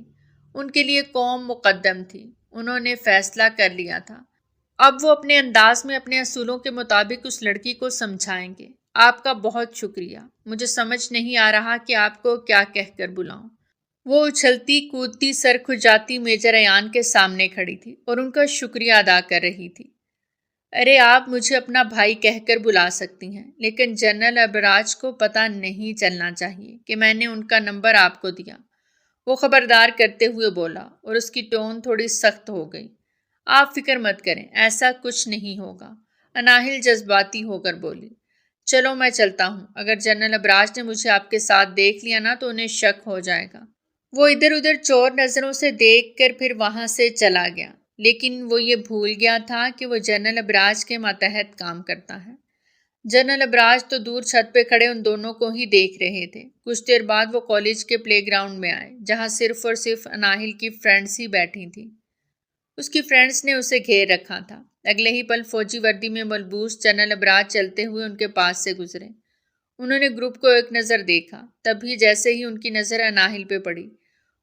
ان کے لیے قوم مقدم تھی۔ انہوں نے فیصلہ کر لیا تھا۔ اب وہ اپنے انداز میں اپنے اصولوں کے مطابق اس لڑکی کو سمجھائیں گے۔ آپ کا بہت شکریہ۔ مجھے سمجھ نہیں آ رہا کہ آپ کو کیا کہہ کر بلاؤں۔ وہ اچھلتی کودتی سر کھجاتی میجر ایان کے سامنے کھڑی تھی اور ان کا شکریہ ادا کر رہی تھی۔ ارے آپ مجھے اپنا بھائی کہہ کر بلا سکتی ہیں، لیکن جنرل ابراج کو پتہ نہیں چلنا چاہیے کہ میں نے ان کا نمبر آپ کو دیا، وہ خبردار کرتے ہوئے بولا، اور اس کی ٹون تھوڑی سخت ہو گئی۔ آپ فکر مت کریں، ایسا کچھ نہیں ہوگا، اناہل جذباتی ہو کر بولی۔ چلو میں چلتا ہوں، اگر جنرل ابراج نے مجھے آپ کے ساتھ دیکھ لیا نا تو انہیں شک ہو جائے گا۔ وہ ادھر ادھر چور نظروں سے دیکھ کر پھر وہاں سے چلا گیا، لیکن وہ یہ بھول گیا تھا کہ وہ جنرل ابراج کے ماتحت کام کرتا ہے۔ جنرل ابراج تو دور چھت پہ کھڑے ان دونوں کو ہی دیکھ رہے تھے۔ کچھ دیر بعد وہ کالج کے پلے گراؤنڈ میں آئے، جہاں صرف اور صرف اناہل کی فرینڈس ہی بیٹھی تھیں۔ اس کی فرینڈس نے اسے گھیر رکھا تھا۔ اگلے ہی پل فوجی وردی میں ملبوس جنرل ابراج چلتے ہوئے ان کے پاس سے گزرے۔ انہوں نے گروپ کو ایک نظر دیکھا، تبھی جیسے ہی ان کی نظر اناہل پہ پڑی،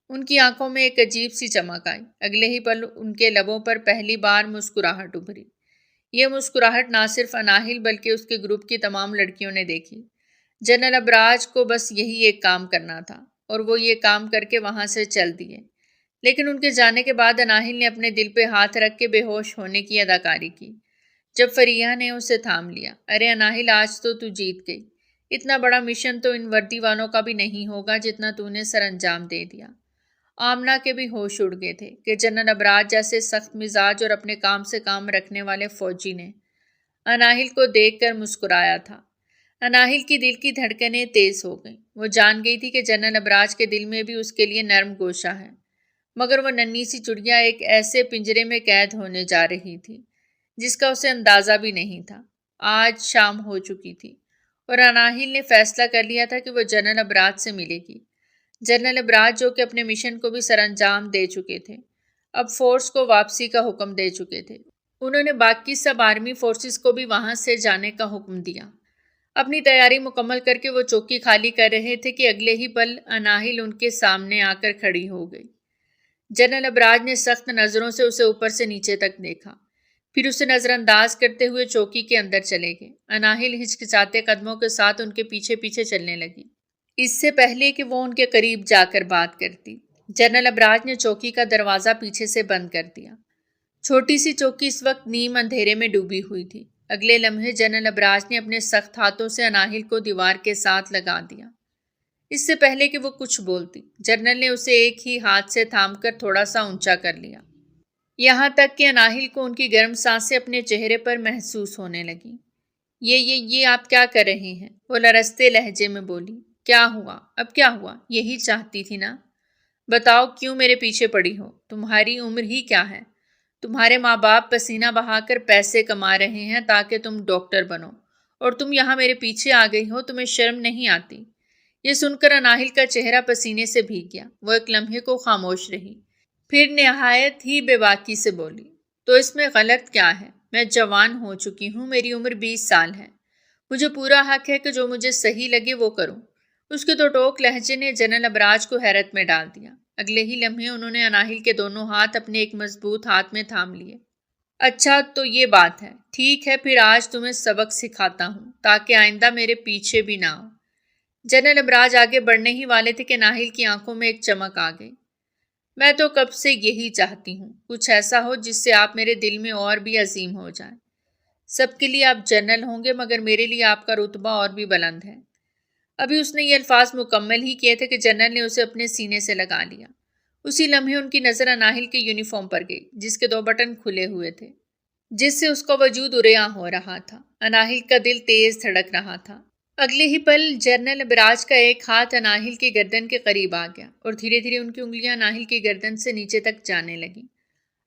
ان کی آنکھوں میں ایک عجیب سی چمک آئی۔ اگلے ہی پل ان کے لبوں پر پہلی بار مسکراہٹ ابھری۔ یہ مسکراہٹ نہ صرف اناہل بلکہ اس کے گروپ کی تمام لڑکیوں نے دیکھی۔ جنرل ابراج کو بس یہی ایک کام کرنا تھا، اور وہ یہ کام کر کے وہاں سے چل دیے۔ لیکن ان کے جانے کے بعد اناہل نے اپنے دل پہ ہاتھ رکھ کے بے ہوش ہونے کی اداکاری کی۔ جب فریحہ نے اسے تھام لیا، ارے اناہل آج تو جیت گئی۔ اتنا بڑا مشن تو ان وردی والوں کا بھی نہیں ہوگا جتنا تو نے سر انجام دے دیا۔ آمنہ کے بھی ہوش اڑ گئے تھے کہ جنرل ابراج جیسے سخت مزاج اور اپنے کام سے کام رکھنے والے فوجی نے اناہل کو دیکھ کر مسکرایا تھا۔ اناہل کی دل کی دھڑکنیں تیز ہو گئیں۔ وہ جان گئی تھی کہ جنرل ابراج کے دل میں بھی اس کے لیے نرم گوشہ ہے، مگر وہ ننھی سی چڑیا ایک ایسے پنجرے میں قید ہونے جا رہی تھی جس کا اسے اندازہ بھی نہیں تھا۔ آج شام ہو چکی تھی اور اناہل نے فیصلہ کر لیا تھا کہ وہ جنرل ابراج سے ملے گی۔ جنرل ابراج جو کہ اپنے مشن کو بھی سر انجام دے چکے تھے، اب فورس کو واپسی کا حکم دے چکے تھے۔ انہوں نے باقی سب آرمی فورسز کو بھی وہاں سے جانے کا حکم دیا۔ اپنی تیاری مکمل کر کے وہ چوکی خالی کر رہے تھے کہ اگلے ہی پل اناہل ان کے سامنے آ کر کھڑی ہو گئی۔ جنرل ابراج نے سخت نظروں سے اسے اوپر سے نیچے تک دیکھا، پھر اسے نظر انداز کرتے ہوئے چوکی کے اندر چلے گئے۔ اناہل ہچکچاتے قدموں کے ساتھ ان کے پیچھے پیچھے چلنے لگی، اس سے پہلے کہ وہ ان کے قریب جا کر بات کرتی۔ جنرل ابراج نے چوکی کا دروازہ پیچھے سے بند کر دیا۔ چھوٹی سی چوکی اس وقت نیم اندھیرے میں ڈوبی ہوئی تھی۔ اگلے لمحے جنرل ابراج نے اپنے سخت ہاتھوں سے اناہل کو دیوار کے ساتھ لگا دیا۔ اس سے پہلے کہ وہ کچھ بولتی، جنرل نے اسے ایک ہی ہاتھ سے تھام کر تھوڑا سا اونچا کر لیا، یہاں تک کہ اناہل کو ان کی گرم سانسیں اپنے چہرے پر محسوس ہونے لگیں۔ یہ آپ کیا کر رہے ہیں؟ وہ لرزتے لہجے میں بولی۔ کیا ہوا؟ اب کیا ہوا؟ یہی چاہتی تھی نا؟ بتاؤ کیوں میرے پیچھے پڑی ہو؟ تمہاری عمر ہی کیا ہے؟ تمہارے ماں باپ پسینہ بہا کر پیسے کما رہے ہیں تاکہ تم ڈاکٹر بنو، اور تم یہاں میرے پیچھے آ گئی ہو، تمہیں شرم نہیں آتی؟ یہ سن کر اناہل کا چہرہ پسینے سے بھیگ گیا۔ وہ ایک لمحے کو خاموش رہی، پھر نہایت ہی بے باکی سے بولی، تو اس میں غلط کیا ہے؟ میں جوان ہو چکی ہوں، میری عمر 20 سال ہے، مجھے پورا حق ہے کہ جو مجھے صحیح لگے وہ کروں۔ اس کے تو ٹوک لہجے نے جنرل ابراج کو حیرت میں ڈال دیا۔ اگلے ہی لمحے انہوں نے اناہل کے دونوں ہاتھ اپنے ایک مضبوط ہاتھ میں تھام لیے۔ اچھا تو یہ بات ہے، ٹھیک ہے، پھر آج تمہیں سبق سکھاتا ہوں تاکہ آئندہ میرے پیچھے بھی نہ آؤ۔ جنرل ابراج آگے بڑھنے ہی والے تھے کہ اناہل کی آنکھوں میں ایک چمک آ گئی۔ میں تو کب سے یہی چاہتی ہوں، کچھ ایسا ہو جس سے آپ میرے دل میں اور بھی عظیم ہو جائیں۔ سب کے لیے آپ جنرل ہوں گے، مگر میرے لیے آپ کا رتبہ اور بھی بلند ہے۔ ابھی اس نے یہ الفاظ مکمل ہی کیے تھے کہ جنرل نے اسے اپنے سینے سے لگا لیا۔ اسی لمحے ان کی نظر اناہل کے یونیفارم پر گئی، جس کے 2 بٹن کھلے ہوئے تھے، جس سے اس کا وجود اریاں ہو رہا تھا۔ اناہل کا دل تیز دھڑک رہا تھا۔ اگلے ہی پل جنرل ابراج کا ایک ہاتھ اناہل کی گردن کے قریب آ گیا، اور دھیرے دھیرے ان کی انگلیاں اناہل کی گردن سے نیچے تک جانے لگیں۔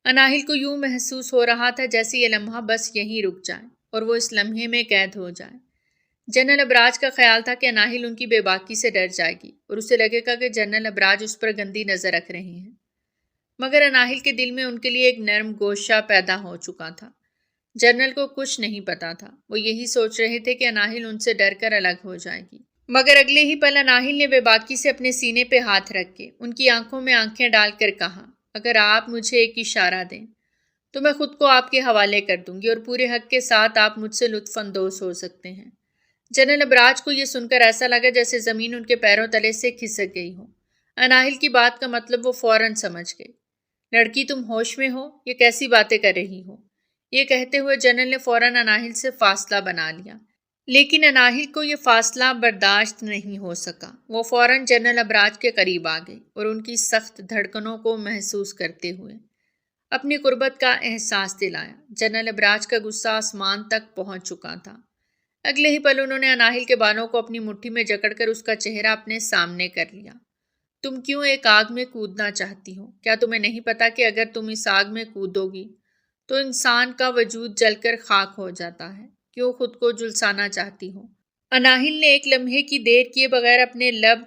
اناہل کو یوں محسوس ہو رہا تھا جیسے یہ لمحہ بس یہیں رک جائے اور وہ اس لمحے میں قید ہو جائے۔ جنرل ابراج کا خیال تھا کہ اناہل ان کی بے باکی سے ڈر جائے گی اور اسے لگے گا کہ جنرل ابراج اس پر گندی نظر رکھ رہے ہیں، مگر اناہل کے دل میں ان کے لیے ایک نرم گوشہ پیدا ہو چکا تھا۔ جنرل کو کچھ نہیں پتا تھا، وہ یہی سوچ رہے تھے کہ اناہل ان سے ڈر کر الگ ہو جائے گی، مگر اگلے ہی پل اناہل نے بے باکی سے اپنے سینے پہ ہاتھ رکھ کے ان کی آنکھوں میں آنکھیں ڈال کر کہا، اگر آپ مجھے ایک اشارہ دیں تو میں خود کو آپ کے حوالے کر دوں گی اور پورے حق کے ساتھ آپ مجھ سے لطف اندوز ہو سکتے ہیں۔ جنرل ابراج کو یہ سن کر ایسا لگا جیسے زمین ان کے پیروں تلے سے کھسک گئی ہو۔ اناہل کی بات کا مطلب وہ فوراً سمجھ گئے۔ لڑکی تم ہوش میں ہو؟ یہ کیسی باتیں کر رہی ہو؟ یہ کہتے ہوئے جنرل نے فوراً اناہل سے فاصلہ بنا لیا، لیکن اناہل کو یہ فاصلہ برداشت نہیں ہو سکا۔ وہ فوراً جنرل ابراج کے قریب آ گئی اور ان کی سخت دھڑکنوں کو محسوس کرتے ہوئے اپنی قربت کا احساس دلایا۔ جنرل ابراج کا غصہ آسمان تک پہنچ چکا تھا۔ اگلے ہی پل انہوں نے اناہل کے بالوں کو اپنی مٹھی میں جکڑ کر اس کا چہرہ اپنے سامنے کر لیا۔ تم کیوں ایک آگ میں کودنا چاہتی ہو؟ کیا تمہیں نہیں پتا کہ اگر تم اس آگ میں کودو گی تو انسان کا وجود جل کر خاک ہو جاتا ہے؟ کیوں خود کو جھلسانا چاہتی ہو؟ اناہل نے ایک لمحے کی دیر کیے بغیر اپنے لب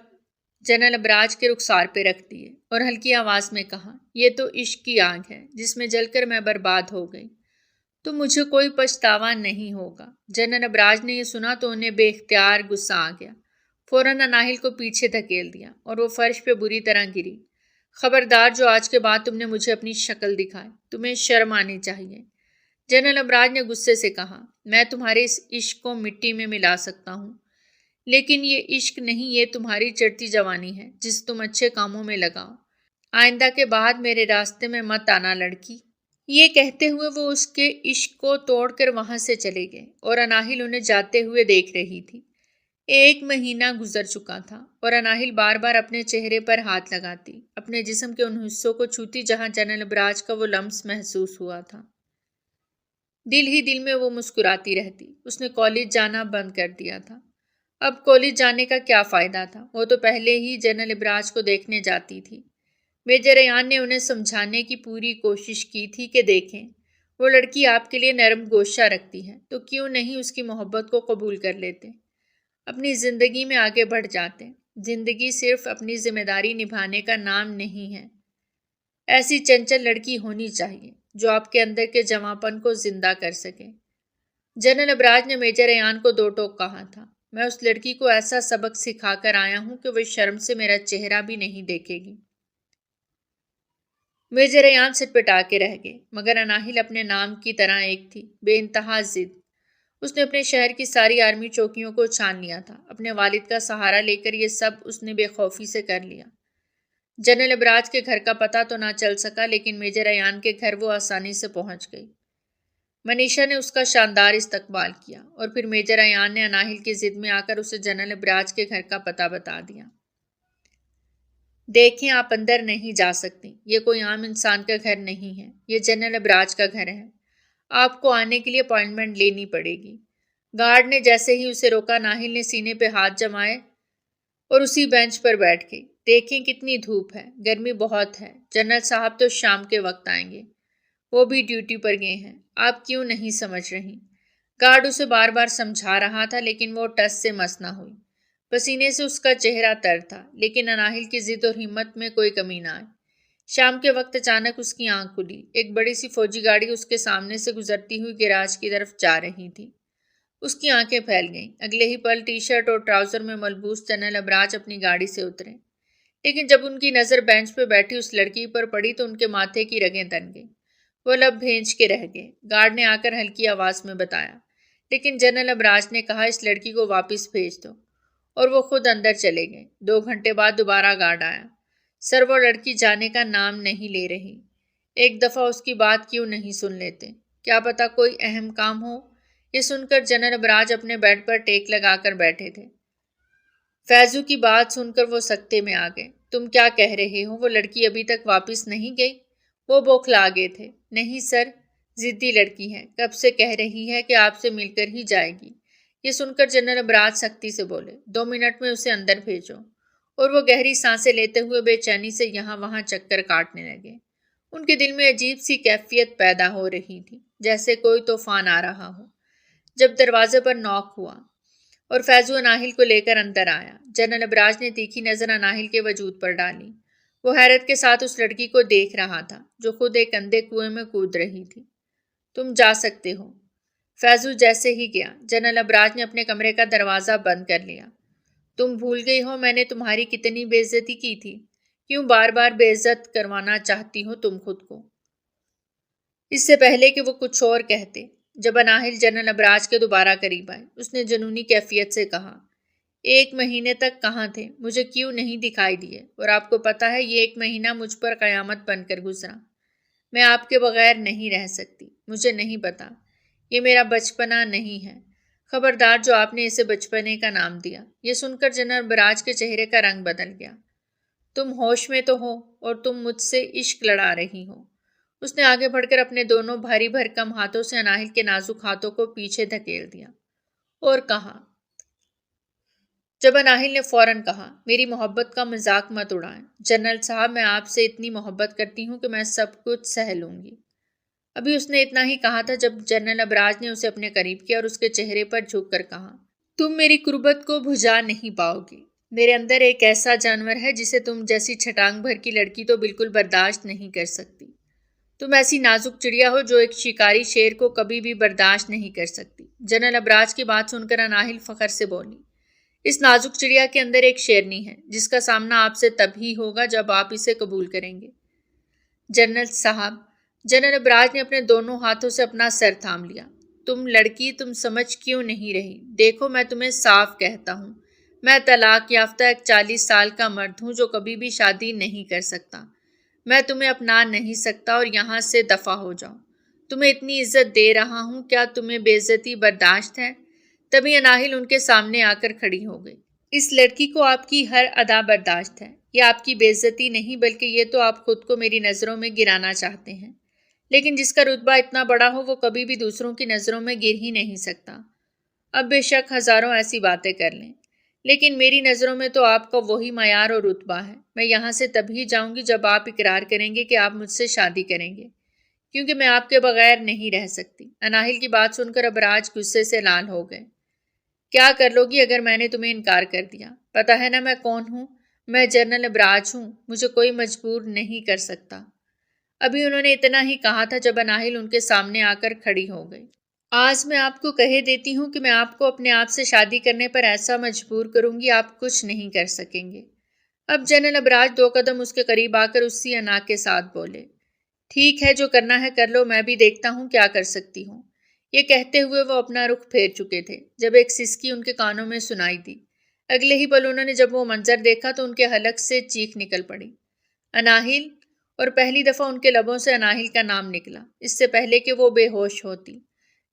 جنرل ابراج کے رخسار پہ رکھ دیے اور ہلکی آواز میں کہا، یہ تو عشق کی آگ ہے جس میں جل کر میں برباد ہو گئی، تو مجھے کوئی پچھتاوا نہیں ہوگا۔ جنرل ابراج نے یہ سنا تو انہیں بے اختیار غصہ آ گیا۔ فوراً اناہل کو پیچھے دھکیل دیا اور وہ فرش پہ بری طرح گری۔ خبردار، جو آج کے بعد تم نے مجھے اپنی شکل دکھائی، تمہیں شرم آنی چاہیے۔ جنرل ابراج نے غصے سے کہا، میں تمہارے اس عشق کو مٹی میں ملا سکتا ہوں، لیکن یہ عشق نہیں، یہ تمہاری چڑھتی جوانی ہے جس تم اچھے کاموں میں لگاؤ۔ آئندہ کے بعد میرے راستے میں مت آنا لڑکی۔ یہ کہتے ہوئے وہ اس کے عشق کو توڑ کر وہاں سے چلے گئے اور اناہل انہیں جاتے ہوئے دیکھ رہی تھی۔ 1 مہینہ گزر چکا تھا اور اناہل بار بار اپنے چہرے پر ہاتھ لگاتی، اپنے جسم کے ان حصوں کو چھوتی جہاں جنرل ابراج کا وہ لمس محسوس ہوا تھا۔ دل ہی دل میں وہ مسکراتی رہتی۔ اس نے کالج جانا بند کر دیا تھا۔ اب کالج جانے کا کیا فائدہ تھا؟ وہ تو پہلے ہی جنرل ابراج کو دیکھنے جاتی تھی۔ میجر ایان نے انہیں سمجھانے کی پوری کوشش کی تھی کہ دیکھیں، وہ لڑکی آپ کے لیے نرم گوشہ رکھتی ہے تو کیوں نہیں اس کی محبت کو قبول کر لیتے، اپنی زندگی میں آگے بڑھ جاتے۔ زندگی صرف اپنی ذمہ داری نبھانے کا نام نہیں ہے۔ ایسی چنچل لڑکی ہونی چاہیے جو آپ کے اندر کے جواں پن کو زندہ کر سکے۔ جنرل ابراج نے میجر ایان کو 2 ٹوک کہا تھا، میں اس لڑکی کو ایسا سبق سکھا کر آیا ہوں کہ وہ شرم سے میرا چہرہ بھی نہیں دیکھے گی۔ میجر ایان سٹپٹا کے رہ گئے، مگر اناہل اپنے نام کی طرح ایک تھی، بے انتہا ضد۔ اس نے اپنے شہر کی ساری آرمی چوکیوں کو چھان لیا تھا۔ اپنے والد کا سہارا لے کر یہ سب اس نے بے خوفی سے کر لیا۔ جنرل ابراج کے گھر کا پتہ تو نہ چل سکا، لیکن میجر ایان کے گھر وہ آسانی سے پہنچ گئی۔ منیشا نے اس کا شاندار استقبال کیا اور پھر میجر ایان نے اناہل کی ضد میں آ کر اسے جنرل ابراج کے گھر کا پتہ بتا دیا۔ دیکھیں، آپ اندر نہیں جا سکتی، یہ کوئی عام انسان کا گھر نہیں ہے، یہ جنرل ابراج کا گھر ہے، آپ کو آنے کے لیے اپائنٹمنٹ لینی پڑے گی۔ گارڈ نے جیسے ہی اسے روکا، ناہل نے سینے پہ ہاتھ جمائے اور اسی بینچ پر بیٹھ گئی۔ دیکھیں کتنی دھوپ ہے، گرمی بہت ہے، جنرل صاحب تو شام کے وقت آئیں گے، وہ بھی ڈیوٹی پر گئے ہیں، آپ کیوں نہیں سمجھ رہی؟ گارڈ اسے بار بار سمجھا رہا تھا، لیکن وہ ٹس سے مس نہ ہوئی۔ پسینے سے اس کا چہرہ تر تھا، لیکن اناہل کی ضد اور ہمت میں کوئی کمی نہ آئی۔ شام کے وقت اچانک اس کی آنکھ کھلی۔ ایک بڑی سی فوجی گاڑی اس کے سامنے سے گزرتی ہوئی گیراج کی طرف جا رہی تھی۔ اس کی آنکھیں پھیل گئیں۔ اگلے ہی پل ٹی شرٹ اور ٹراؤزر میں ملبوس جنرل ابراج اپنی گاڑی سے اترے، لیکن جب ان کی نظر بینچ پہ بیٹھی اس لڑکی پر پڑی تو ان کے ماتھے کی رگیں تن گئیں۔ وہ لب بھینچ کے رہ گئے۔ گارڈ نے آ کر ہلکی آواز میں بتایا، لیکن جنرل ابراج نے کہا اس لڑکی کو واپس بھیج دو، اور وہ خود اندر چلے گئے۔ 2 گھنٹے بعد دوبارہ گارڈ آیا۔ سر، وہ لڑکی جانے کا نام نہیں لے رہی، ایک دفعہ اس کی بات کیوں نہیں سن لیتے؟ کیا پتا کوئی اہم کام ہو؟ یہ سن کر جنرل ابراج اپنے بیڈ پر ٹیک لگا کر بیٹھے تھے۔ فیضو کی بات سن کر وہ سکتے میں آ گئے۔ تم کیا کہہ رہے ہو؟ وہ لڑکی ابھی تک واپس نہیں گئی؟ وہ بوکھلا گئے تھے۔ نہیں سر، ضدی لڑکی ہے، کب سے کہہ رہی ہے کہ آپ سے مل کر ہی جائے گی۔ یہ سن کر جنرل ابراج سختی سے بولے، 2 منٹ میں اسے اندر بھیجو، اور وہ گہری سانسیں لیتے ہوئے بے چینی سے یہاں وہاں چکر کاٹنے لگے۔ ان کے دل میں عجیب سی کیفیت پیدا ہو رہی تھی، جیسے کوئی طوفان آ رہا ہو۔ جب دروازے پر نوک ہوا اور فیضو اناہل کو لے کر اندر آیا، جنرل ابراج نے تیکھی نظر اناہل کے وجود پر ڈالی۔ وہ حیرت کے ساتھ اس لڑکی کو دیکھ رہا تھا جو خود ایک اندھے کنویں میں کود رہی تھی۔ تم جا سکتے ہو۔ فیضو جیسے ہی گیا، جنرل ابراج نے اپنے کمرے کا دروازہ بند کر لیا۔ تم بھول گئی ہو میں نے تمہاری کتنی بے عزتی کی تھی؟ کیوں بار بار بے عزت کروانا چاہتی ہو تم خود کو؟ اس سے پہلے کہ وہ کچھ اور کہتے، جب اناہل جنرل ابراج کے دوبارہ قریب آئے، اس نے جنونی کیفیت سے کہا، 1 مہینے تک کہاں تھے؟ مجھے کیوں نہیں دکھائی دیے؟ اور آپ کو پتا ہے یہ 1 مہینہ مجھ پر قیامت بن کر گزرا۔ میں آپ کے بغیر نہیں رہ سکتی۔ مجھے نہیں پتا، یہ میرا بچپنا نہیں ہے۔ خبردار جو آپ نے اسے بچپنے کا نام دیا۔ یہ سن کر جنرل ابراج کے چہرے کا رنگ بدل گیا۔ تم ہوش میں تو ہو اور تم مجھ سے عشق لڑا رہی ہو۔ اس نے آگے بڑھ کر اپنے دونوں بھاری بھرکم ہاتھوں سے اناہل کے نازک ہاتھوں کو پیچھے دھکیل دیا اور کہا، جب اناہل نے فوراً کہا، میری محبت کا مذاق مت اڑائیں جنرل صاحب، میں آپ سے اتنی محبت کرتی ہوں کہ میں سب کچھ سہ لوں گی۔ ابھی اس نے اتنا ہی کہا تھا جب جنرل ابراج نے اسے اپنے قریب کیا اور اس کے چہرے پر جھک کر کہا، تم میری قربت کو بجھا نہیں پاؤ گی۔ میرے اندر ایک ایسا جانور ہے جسے تم جیسی چھٹانگ بھر کی لڑکی تو بالکل برداشت نہیں کر سکتی۔ تم ایسی نازک چڑیا ہو جو ایک شکاری شیر کو کبھی بھی برداشت نہیں کر سکتی۔ جنرل ابراج کی بات سن کر اناہل فخر سے بولی، اس نازک چڑیا کے اندر ایک شیرنی ہے جس کا سامنا آپ سے تب ہی ہوگا جب آپ اسے قبول کریں گے۔ جنرل صاحب، جنرل ابراج نے اپنے دونوں ہاتھوں سے اپنا سر تھام لیا۔ تم لڑکی، تم سمجھ کیوں نہیں رہی؟ دیکھو میں تمہیں صاف کہتا ہوں، میں طلاق یافتہ ایک 40 سال کا مرد ہوں جو کبھی بھی شادی نہیں کر سکتا۔ میں تمہیں اپنا نہیں سکتا اور یہاں سے دفع ہو جاؤ۔ تمہیں اتنی عزت دے رہا ہوں، کیا تمہیں بے عزتی برداشت ہے؟ تبھی اناہل ان کے سامنے آ کر کھڑی ہو گئی۔ اس لڑکی کو آپ کی ہر ادا برداشت ہے۔ یہ آپ کی بے عزتی نہیں بلکہ یہ تو آپ خود کو میری نظروں میں گرانا چاہتے ہیں۔ لیکن جس کا رتبہ اتنا بڑا ہو وہ کبھی بھی دوسروں کی نظروں میں گر ہی نہیں سکتا۔ اب بے شک ہزاروں ایسی باتیں کر لیں، لیکن میری نظروں میں تو آپ کا وہی معیار اور رتبہ ہے۔ میں یہاں سے تبھی جاؤں گی جب آپ اقرار کریں گے کہ آپ مجھ سے شادی کریں گے، کیونکہ میں آپ کے بغیر نہیں رہ سکتی۔ اناہل کی بات سن کر ابراج غصے سے لال ہو گئے۔ کیا کر لو گی اگر میں نے تمہیں انکار کر دیا؟ پتا ہے نا میں کون ہوں؟ میں جنرل ابراج ہوں، مجھے کوئی مجبور نہیں کر سکتا۔ ابھی انہوں نے اتنا ہی کہا تھا جب اناہل ان کے سامنے آ کر کھڑی ہو گئی۔ آج میں آپ کو کہہ دیتی ہوں کہ میں آپ کو اپنے آپ سے شادی کرنے پر ایسا مجبور کروں گی آپ کچھ نہیں کر سکیں گے۔ اب جنرل ابراج 2 قدم اس کے قریب آ کر اسی انا کے ساتھ بولے، ٹھیک ہے جو کرنا ہے کر لو، میں بھی دیکھتا ہوں کیا کر سکتی ہوں۔ یہ کہتے ہوئے وہ اپنا رخ پھیر چکے تھے جب ایک سسکی ان کے کانوں میں سنائی دی۔ اگلے ہی پل انہوں نے جب وہ منظر دیکھا تو ان کے حلق سے چیخ نکل پڑی، اناہل! اور پہلی دفعہ ان کے لبوں سے اناہل کا نام نکلا، اس سے پہلے کہ وہ بے ہوش ہوتی۔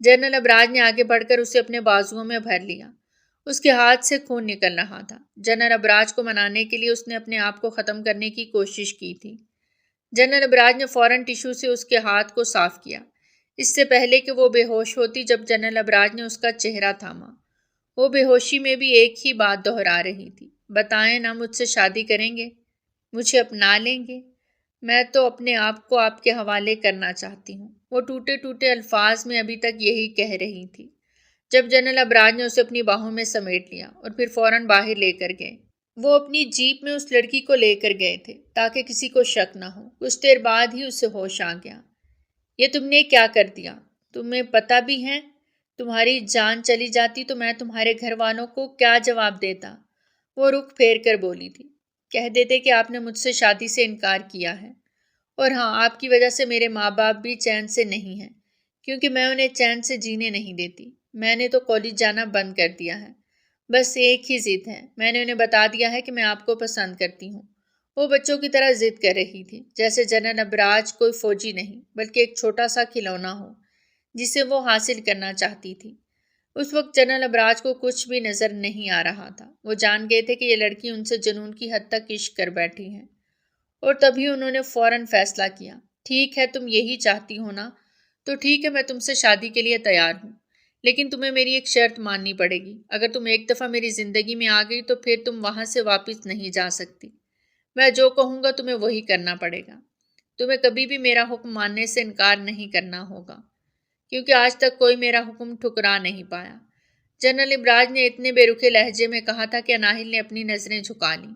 جنرل ابراج نے آگے بڑھ کر اسے اپنے بازوؤں میں بھر لیا۔ اس کے ہاتھ سے خون نکل رہا تھا۔ جنرل ابراج کو منانے کے لیے اس نے اپنے آپ کو ختم کرنے کی کوشش کی تھی۔ جنرل ابراج نے فوراً ٹشو سے اس کے ہاتھ کو صاف کیا، اس سے پہلے کہ وہ بے ہوش ہوتی۔ جب جنرل ابراج نے اس کا چہرہ تھاما، وہ بے ہوشی میں بھی ایک ہی بات دہرا رہی تھی، بتائیں نا مجھ سے شادی کریں گے؟ مجھے اپنا لیں گے؟ میں تو اپنے آپ کو آپ کے حوالے کرنا چاہتی ہوں۔ وہ ٹوٹے ٹوٹے الفاظ میں ابھی تک یہی کہہ رہی تھی جب جنرل ابراج نے اسے اپنی باہوں میں سمیٹ لیا اور پھر فوراً باہر لے کر گئے۔ وہ اپنی جیپ میں اس لڑکی کو لے کر گئے تھے تاکہ کسی کو شک نہ ہو۔ کچھ دیر بعد ہی اسے ہوش آ گیا۔ یہ تم نے کیا کر دیا؟ تمہیں پتہ بھی ہے تمہاری جان چلی جاتی تو میں تمہارے گھر والوں کو کیا جواب دیتا؟ وہ رخ پھیر کر بولی تھی، کہہ دیتے کہ آپ نے مجھ سے شادی سے انکار کیا ہے، اور ہاں آپ کی وجہ سے میرے ماں باپ بھی چین سے نہیں ہیں، کیونکہ میں انہیں چین سے جینے نہیں دیتی۔ میں نے تو کالج جانا بند کر دیا ہے، بس ایک ہی ضد ہے، میں نے انہیں بتا دیا ہے کہ میں آپ کو پسند کرتی ہوں۔ وہ بچوں کی طرح ضد کر رہی تھی، جیسے جنرل ابراج کوئی فوجی نہیں بلکہ ایک چھوٹا سا کھلونا ہو جسے وہ حاصل کرنا چاہتی تھی۔ اس وقت جنرل ابراج کو کچھ بھی نظر نہیں آ رہا تھا۔ وہ جان گئے تھے کہ یہ لڑکی ان سے جنون کی حد تک عشق کر بیٹھی ہے، اور تبھی انہوں نے فوراً فیصلہ کیا، ٹھیک ہے تم یہی چاہتی ہو نا، تو ٹھیک ہے میں تم سے شادی کے لیے تیار ہوں، لیکن تمہیں میری ایک شرط ماننی پڑے گی۔ اگر تم ایک دفعہ میری زندگی میں آ گئی تو پھر تم وہاں سے واپس نہیں جا سکتی۔ میں جو کہوں گا تمہیں وہی کرنا پڑے گا۔ تمہیں کبھی بھی میرا حکم ماننے سے انکار نہیں کرنا ہوگا، کیونکہ آج تک کوئی میرا حکم ٹھکرا نہیں پایا۔ جنرل ابراج نے اتنے بے رخے لہجے میں کہا تھا کہ اناہل نے اپنی نظریں جھکا لیں۔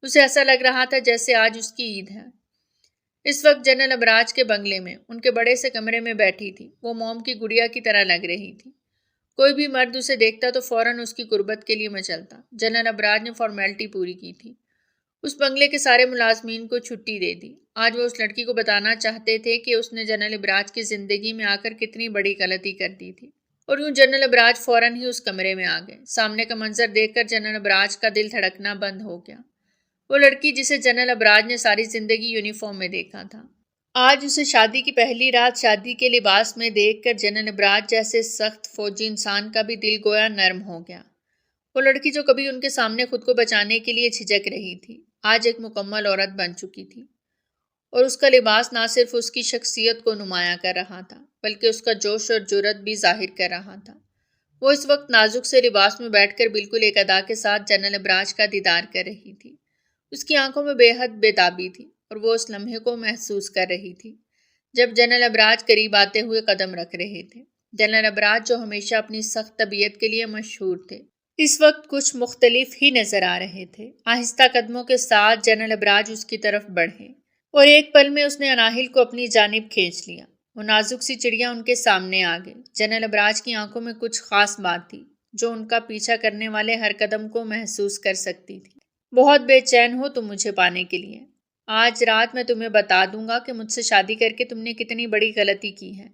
اسے ایسا لگ رہا تھا جیسے آج اس کی عید ہے۔ اس وقت جنرل ابراج کے بنگلے میں ان کے بڑے سے کمرے میں بیٹھی تھی۔ وہ موم کی گڑیا کی طرح لگ رہی تھی۔ کوئی بھی مرد اسے دیکھتا تو فوراً اس کی قربت کے لیے مچلتا۔ جنرل ابراج نے فارمیلٹی پوری کی تھی۔ اس بنگلے کے سارے ملازمین کو چھٹی دے دی۔ آج وہ اس لڑکی کو بتانا چاہتے تھے کہ اس نے جنرل ابراج کی زندگی میں آ کر کتنی بڑی غلطی کر دی تھی، اور یوں جنرل ابراج فوراً ہی اس کمرے میں آ گئے۔ سامنے کا منظر دیکھ کر جنرل ابراج کا دل دھڑکنا بند ہو گیا۔ وہ لڑکی جسے جنرل ابراج نے ساری زندگی یونیفارم میں دیکھا تھا، آج اسے شادی کی پہلی رات شادی کے لباس میں دیکھ کر جنرل ابراج جیسے سخت فوجی انسان کا بھی دل گویا نرم ہو گیا۔ وہ لڑکی جو کبھی ان کے سامنے خود کو بچانے کے لیے جھجک رہی تھی، آج ایک مکمل عورت بن چکی تھی، اور اس کا لباس نہ صرف اس کی شخصیت کو نمایاں کر رہا تھا بلکہ اس کا جوش اور جرأت بھی ظاہر کر رہا تھا۔ وہ اس وقت نازک سے لباس میں بیٹھ کر بالکل ایک ادا کے ساتھ جنرل ابراج کا دیدار کر رہی تھی۔ اس کی آنکھوں میں بے حد بیتابی تھی، اور وہ اس لمحے کو محسوس کر رہی تھی جب جنرل ابراج قریب آتے ہوئے قدم رکھ رہے تھے۔ جنرل ابراج جو ہمیشہ اپنی سخت طبیعت کے لیے مشہور تھے، اس وقت کچھ مختلف ہی نظر آ رہے تھے۔ آہستہ قدموں کے ساتھ جنرل ابراج اس کی طرف بڑھے، اور ایک پل میں اس نے اناہل کو اپنی جانب کھینچ لیا۔ وہ نازک سی چڑیا ان کے سامنے آ گئی۔ جنرل ابراج کی آنکھوں میں کچھ خاص بات تھی جو ان کا پیچھا کرنے والے ہر قدم کو محسوس کر سکتی تھی۔ بہت بے چین ہو تم مجھے پانے کے لیے۔ آج رات میں تمہیں بتا دوں گا کہ مجھ سے شادی کر کے تم نے کتنی بڑی غلطی کی ہے۔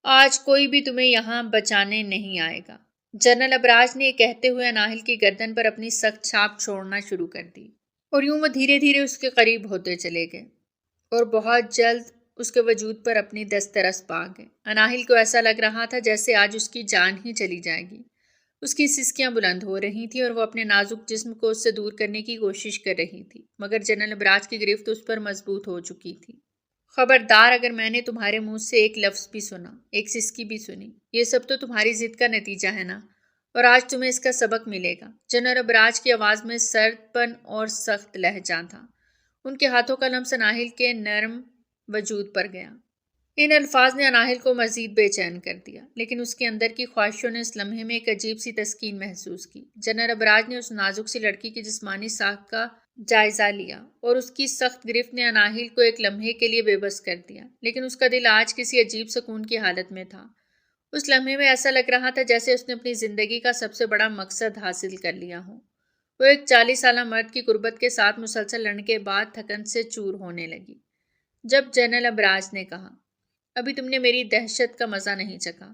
آج کوئی بھی تمہیں یہاں بچانے نہیں آئے گا۔ جنرل ابراج نے یہ کہتے ہوئے اناہل کی گردن پر اپنی سخت چھاپ چھوڑنا شروع کر دی، اور یوں وہ دھیرے دھیرے اس کے قریب ہوتے چلے گئے، اور بہت جلد اس کے وجود پر اپنی دسترس پا گئے۔ اناہل کو ایسا لگ رہا تھا جیسے آج اس کی جان ہی چلی جائے گی۔ اس کی سسکیاں بلند ہو رہی تھیں اور وہ اپنے نازک جسم کو اس سے دور کرنے کی کوشش کر رہی تھی، مگر جنرل ابراج کی گرفت اس پر مضبوط ہو چکی تھی۔ خبردار، اگر میں نے تمہارے منہ سے ایک لفظ بھی سنا، ایک سسکی بھی سنی، یہ سب تو تمہاری ضد کا نتیجہ ہے نا، اور آج تمہیں اس کا سبق ملے گا۔ جنرل ابراج کی آواز میں سرد پن اور سخت لہجہ تھا۔ ان کے ہاتھوں کا لمس اناہل کے نرم وجود پر گیا۔ ان الفاظ نے اناہل کو مزید بے چین کر دیا، لیکن اس کے اندر کی خواہشوں نے اس لمحے میں ایک عجیب سی تسکین محسوس کی۔ جنرل ابراج نے اس نازک سی لڑکی کی جسمانی ساکھ کا جائزہ لیا، اور اس کی سخت گرفت نے اناہل کو ایک لمحے کے لیے بے بس کر دیا، لیکن اس کا دل آج کسی عجیب سکون کی حالت میں تھا۔ اس لمحے میں ایسا لگ رہا تھا جیسے اس نے اپنی زندگی کا سب سے بڑا مقصد حاصل کر لیا ہو۔ وہ ایک 40 سالہ مرد کی قربت کے ساتھ مسلسل لڑنے کے بعد تھکن سے چور ہونے لگی۔ جب جنرل ابراج نے کہا، ابھی تم نے میری دہشت کا مزہ نہیں چکھا،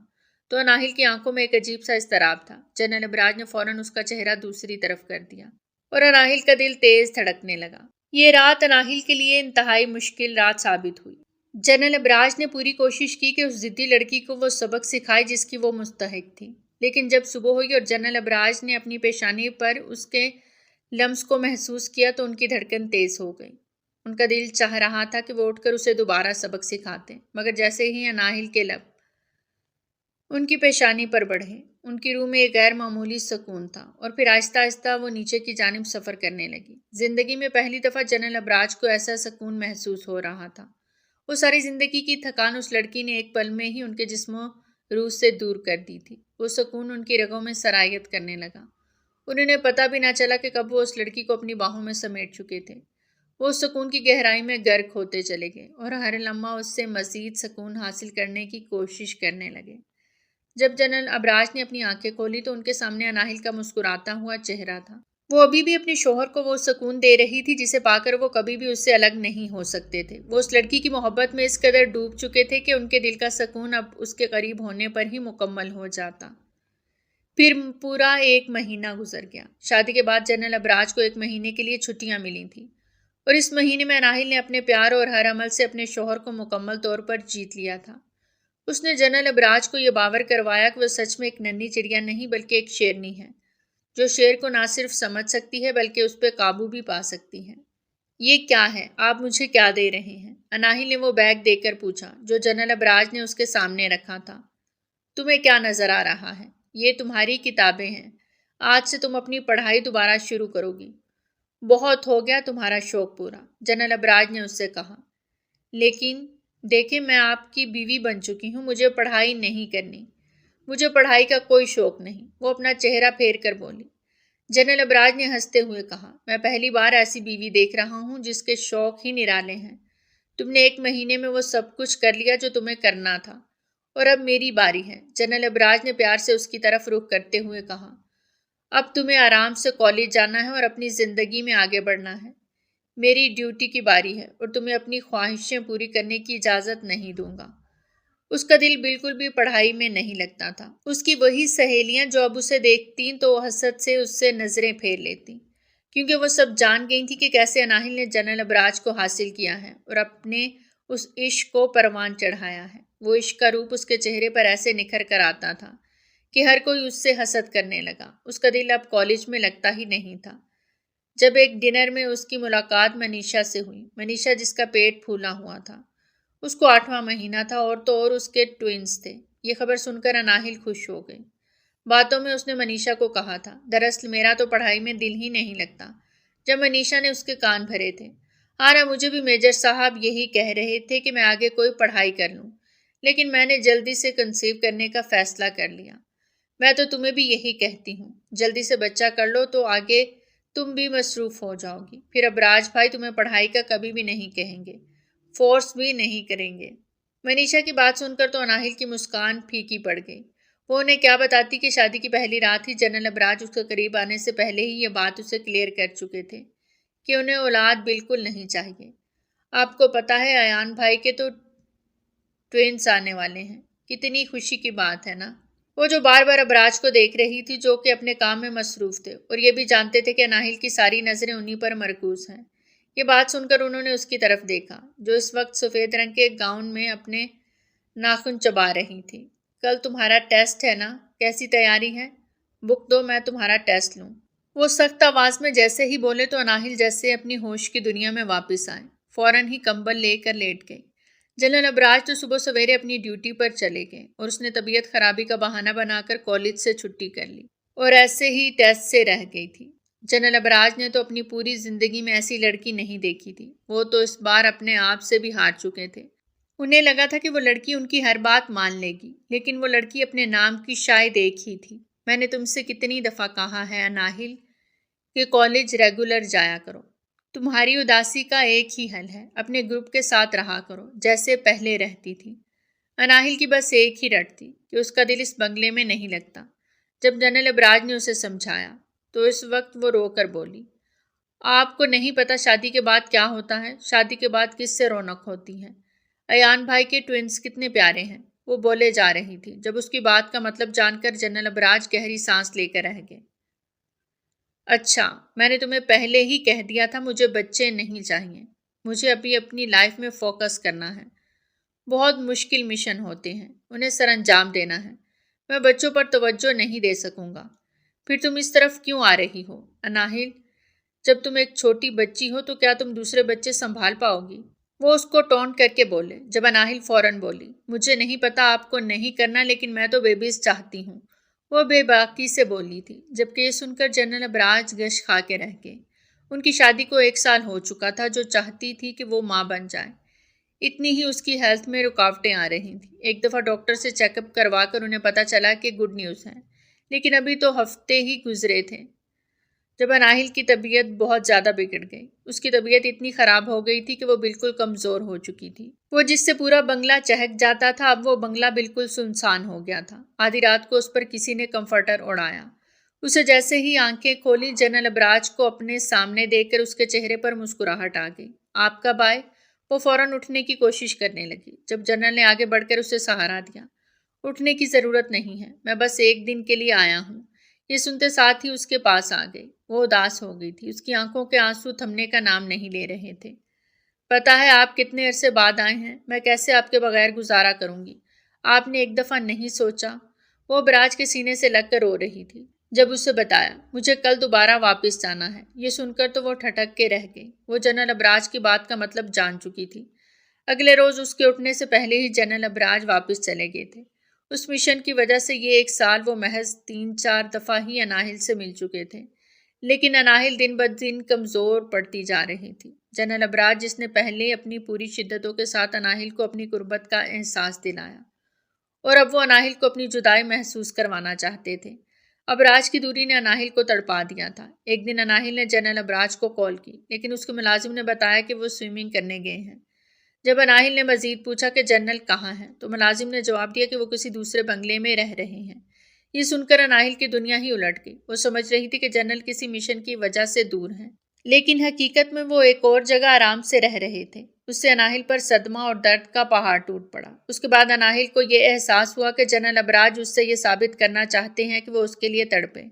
تو اناہل کی آنکھوں میں ایک عجیب سا اضطراب تھا۔ جنرل ابراج نے فوراً اس کا چہرہ دوسری طرف کر دیا، اور اناہل کا دل تیز دھڑکنے لگا۔ یہ رات اناہل کے لیے انتہائی مشکل رات ثابت ہوئی۔ جنرل ابراج نے پوری کوشش کی کہ اس ضدی لڑکی کو وہ سبق سکھائے جس کی وہ مستحق تھی، لیکن جب صبح ہوئی اور جنرل ابراج نے اپنی پیشانی پر اس کے لمس کو محسوس کیا تو ان کی دھڑکن تیز ہو گئی۔ ان کا دل چاہ رہا تھا کہ وہ اٹھ کر اسے دوبارہ سبق سکھاتے، مگر جیسے ہی اناہل کے لب ان کی پیشانی پر بڑھے، ان کی روح میں ایک غیر معمولی سکون تھا، اور پھر آہستہ آہستہ وہ نیچے کی جانب سفر کرنے لگی۔ زندگی میں پہلی دفعہ جنرل ابراج کو ایسا سکون محسوس ہو رہا تھا۔ وہ ساری زندگی کی تھکان اس لڑکی نے ایک پل میں ہی ان کے جسم و روح سے دور کر دی تھی۔ وہ سکون ان کی رگوں میں سرایت کرنے لگا۔ انہیں پتہ بھی نہ چلا کہ کب وہ اس لڑکی کو اپنی باہوں میں سمیٹ چکے تھے۔ وہ اس سکون کی گہرائی میں غرق ہوتے چلے گئے، اور ہر لمحہ اس سے مزید سکون حاصل کرنے کی کوشش کرنے لگے۔ جب جنرل ابراج نے اپنی آنکھیں کھولی تو ان کے سامنے اناہل کا مسکراتا ہوا چہرہ تھا۔ وہ ابھی بھی اپنے شوہر کو وہ سکون دے رہی تھی جسے پا کر وہ کبھی بھی اس سے الگ نہیں ہو سکتے تھے۔ وہ اس لڑکی کی محبت میں اس قدر ڈوب چکے تھے کہ ان کے دل کا سکون اب اس کے قریب ہونے پر ہی مکمل ہو جاتا۔ پھر پورا 1 مہینہ گزر گیا۔ شادی کے بعد جنرل ابراج کو 1 مہینے کے لیے چھٹیاں ملی تھیں، اور اس مہینے میں اناہل نے اپنے پیار اور ہر عمل سے اپنے شوہر کو مکمل طور پر جیت لیا تھا۔ اس نے جنرل ابراج کو یہ باور کروایا کہ وہ سچ میں ایک ننھی چڑیا نہیں بلکہ ایک شیرنی ہے، جو شیر کو نہ صرف سمجھ سکتی ہے بلکہ اس پہ قابو بھی پا سکتی ہے۔ یہ کیا ہے؟ آپ مجھے کیا دے رہے ہیں؟ اناہل نے وہ بیگ دے کر پوچھا جو جنرل ابراج نے اس کے سامنے رکھا تھا۔ تمہیں کیا نظر آ رہا ہے؟ یہ تمہاری کتابیں ہیں۔ آج سے تم اپنی پڑھائی دوبارہ شروع کرو گی۔ بہت ہو گیا تمہارا شوق پورا، جنرل ابراج نے اس سے کہا۔ لیکن دیکھیں، میں آپ کی بیوی بن چکی ہوں، مجھے پڑھائی نہیں کرنی۔ مجھے پڑھائی کا کوئی شوق نہیں، وہ اپنا چہرہ پھیر کر بولی۔ جنرل ابراج نے ہنستے ہوئے کہا، میں پہلی بار ایسی بیوی دیکھ رہا ہوں جس کے شوق ہی نرالے ہیں۔ تم نے 1 مہینے میں وہ سب کچھ کر لیا جو تمہیں کرنا تھا، اور اب میری باری ہے۔ جنرل ابراج نے پیار سے اس کی طرف رخ کرتے ہوئے کہا، اب تمہیں آرام سے کالج جانا ہے اور اپنی زندگی میں آگے بڑھنا ہے۔ میری ڈیوٹی کی باری ہے اور تمہیں اپنی خواہشیں پوری کرنے کی اجازت نہیں دوں گا۔ اس کا دل بالکل بھی پڑھائی میں نہیں لگتا تھا۔ اس کی وہی سہیلیاں جو اب اسے دیکھتیں تو وہ حسد سے اس سے نظریں پھیر لیتیں، کیونکہ وہ سب جان گئی تھی کہ کیسے اناہل نے جنرل ابراج کو حاصل کیا ہے اور اپنے اس عشق کو پروان چڑھایا ہے۔ وہ عشق کا روپ اس کے چہرے پر ایسے نکھر کر آتا تھا کہ ہر کوئی اس سے حسد کرنے لگا۔ اس کا دل اب کالج میں لگتا ہی نہیں تھا۔ جب ایک ڈنر میں اس کی ملاقات منیشا سے ہوئی، منیشا جس کا پیٹ پھولا ہوا تھا، اس کو 8واں مہینہ تھا اور تو اور اس کے ٹوئنز تھے۔ یہ خبر سن کر اناہل خوش ہو گئی۔ باتوں میں اس نے منیشا کو کہا تھا، دراصل میرا تو پڑھائی میں دل ہی نہیں لگتا۔ جب منیشا نے اس کے کان بھرے تھے، ہاں نا، مجھے بھی میجر صاحب یہی کہہ رہے تھے کہ میں آگے کوئی پڑھائی کر لوں، لیکن میں نے جلدی سے کنسیو کرنے کا فیصلہ کر لیا۔ میں تو تمہیں بھی یہی کہتی ہوں، جلدی سے بچہ کر لو تو آگے تم بھی مصروف ہو جاؤ گی، پھر ابراج بھائی تمہیں پڑھائی کا کبھی بھی نہیں کہیں گے، فورس بھی نہیں کریں گے۔ منیشا کی بات سن کر تو اناہل کی مسکان پھیکی پڑ گئی۔ وہ انہیں کیا بتاتی کہ شادی کی پہلی رات ہی جنرل ابراج اس کے قریب آنے سے پہلے ہی یہ بات اسے کلیئر کر چکے تھے کہ انہیں اولاد بالکل نہیں چاہیے۔ آپ کو پتا ہے ایان بھائی کے تو ٹوینس آنے والے ہیں، کتنی خوشی کی بات ہے نا۔ وہ جو بار بار ابراج کو دیکھ رہی تھی جو کہ اپنے کام میں مصروف تھے اور یہ بھی جانتے تھے کہ اناہل کی ساری نظریں انہی پر مرکوز ہیں۔ یہ بات سن کر انہوں نے اس کی طرف دیکھا جو اس وقت سفید رنگ کے گاؤن میں اپنے ناخن چبا رہی تھی۔ کل تمہارا ٹیسٹ ہے نا، کیسی تیاری ہے؟ بک دو، میں تمہارا ٹیسٹ لوں۔ وہ سخت آواز میں جیسے ہی بولے تو اناہل جیسے اپنی ہوش کی دنیا میں واپس آئے، فوراً ہی کمبل لے کر لیٹ گئی۔ جنرل ابراج تو صبح سویرے اپنی ڈیوٹی پر چلے گئے اور اس نے طبیعت خرابی کا بہانہ بنا کر کالج سے چھٹی کر لی اور ایسے ہی ٹیسٹ سے رہ گئی تھی۔ جنرل ابراج نے تو اپنی پوری زندگی میں ایسی لڑکی نہیں دیکھی تھی۔ وہ تو اس بار اپنے آپ سے بھی ہار چکے تھے۔ انہیں لگا تھا کہ وہ لڑکی ان کی ہر بات مان لے گی، لیکن وہ لڑکی اپنے نام کی شاید ایک ہی تھی۔ میں نے تم سے کتنی دفعہ کہا ہے اناہل کہ کالج ریگولر جایا کرو۔ تمہاری اداسی کا ایک ہی حل ہے، اپنے گروپ کے ساتھ رہا کرو جیسے پہلے رہتی تھی۔ اناہل کی بس ایک ہی رٹ تھی کہ اس کا دل اس بنگلے میں نہیں لگتا۔ جب جنرل ابراج نے اسے سمجھایا تو اس وقت وہ رو کر بولی، آپ کو نہیں پتا شادی کے بعد کیا ہوتا ہے، شادی کے بعد کس سے رونق ہوتی ہے۔ ایان بھائی کے ٹوئنس کتنے پیارے ہیں۔ وہ بولے جا رہی تھی جب اس کی بات کا مطلب جان کر جنرل ابراج گہری سانس لے کر رہ گئے۔ اچھا، میں نے تمہیں پہلے ہی کہہ دیا تھا مجھے بچے نہیں چاہیے، مجھے ابھی اپنی لائف میں فوکس کرنا ہے۔ بہت مشکل مشن ہوتے ہیں، انہیں سر انجام دینا ہے، میں بچوں پر توجہ نہیں دے سکوں گا۔ پھر تم اس طرف کیوں آ رہی ہو اناہل؟ جب تم ایک چھوٹی بچی ہو تو کیا تم دوسرے بچے سنبھال پاؤ گی؟ وہ اس کو ٹونٹ کر کے بولے۔ جب اناہل فوراً بولی، مجھے نہیں پتا آپ کو نہیں کرنا لیکن میں تو بیبیز چاہتی ہوں، وہ بے باکی سے بولی تھی۔ جبکہ یہ سن کر جنرل ابراج گش کھا کے رہ گئے۔ ان کی شادی کو 1 سال ہو چکا تھا، جو چاہتی تھی کہ وہ ماں بن جائے۔ اتنی ہی اس کی ہیلتھ میں رکاوٹیں آ رہی تھیں۔ ایک دفعہ ڈاکٹر سے چیک اپ کروا کر انہیں پتا چلا کہ گڈ نیوز ہے، لیکن ابھی تو ہفتے ہی گزرے تھے جب اناہل کی طبیعت بہت زیادہ بگڑ گئی۔ اس کی طبیعت اتنی خراب ہو گئی تھی کہ وہ بالکل کمزور ہو چکی تھی۔ وہ جس سے پورا بنگلہ چہک جاتا تھا، اب وہ بنگلہ بالکل سنسان ہو گیا تھا۔ آدھی رات کو اس پر کسی نے کمفرٹر اڑایا۔ اسے جیسے ہی آنکھیں کھولی، جنرل ابراج کو اپنے سامنے دیکھ کر اس کے چہرے پر مسکراہٹ آ گئی۔ آپ کب آئے؟ وہ فوراً اٹھنے کی کوشش کرنے لگی۔ جب جنرل نے آگے بڑھ کر اسے سہارا دیا، اٹھنے کی ضرورت نہیں ہے، میں بس 1 دن کے لیے آیا ہوں۔ یہ سنتے ساتھ ہی اس کے پاس آ گئی۔ وہ اداس ہو گئی تھی، اس کی آنکھوں کے آنسو تھمنے کا نام نہیں لے رہے تھے۔ پتا ہے آپ کتنے عرصے بعد آئے ہیں، میں کیسے آپ کے بغیر گزارا کروں گی؟ آپ نے ایک دفعہ نہیں سوچا؟ وہ ابراج کے سینے سے لگ کر رو رہی تھی جب اسے بتایا، مجھے کل دوبارہ واپس جانا ہے۔ یہ سن کر تو وہ ٹھٹک کے رہ گئی۔ وہ جنرل ابراج کی بات کا مطلب جان چکی تھی۔ اگلے روز اس کے اٹھنے سے پہلے ہی جنرل ابراج واپس چلے گئے تھے۔ اس مشن کی وجہ سے یہ 1 سال وہ محض 3-4 دفعہ ہی اناہل سے مل چکے تھے، لیکن اناہل دن بدن کمزور پڑتی جا رہی تھی۔ جنرل ابراج جس نے پہلے اپنی پوری شدتوں کے ساتھ اناہل کو اپنی قربت کا احساس دلایا، اور اب وہ اناہل کو اپنی جدائی محسوس کروانا چاہتے تھے، ابراج کی دوری نے اناہل کو تڑپا دیا تھا۔ ایک دن اناہل نے جنرل ابراج کو کال کی، لیکن اس کے ملازم نے بتایا کہ وہ سوئمنگ کرنے گئے ہیں۔ جب اناہل نے مزید پوچھا کہ جنرل کہاں ہیں تو ملازم نے جواب دیا کہ وہ کسی دوسرے بنگلے میں رہ رہے ہیں۔ یہ سن کر اناہل کی دنیا ہی الٹ گئی۔ وہ سمجھ رہی تھی کہ جنرل کسی مشن کی وجہ سے دور ہیں، لیکن حقیقت میں وہ ایک اور جگہ آرام سے رہ رہے تھے۔ اس سے اناہل پر صدمہ اور درد کا پہاڑ ٹوٹ پڑا۔ اس کے بعد اناہل کو یہ احساس ہوا کہ جنرل ابراج اس سے یہ ثابت کرنا چاہتے ہیں کہ وہ اس کے لیے تڑپے۔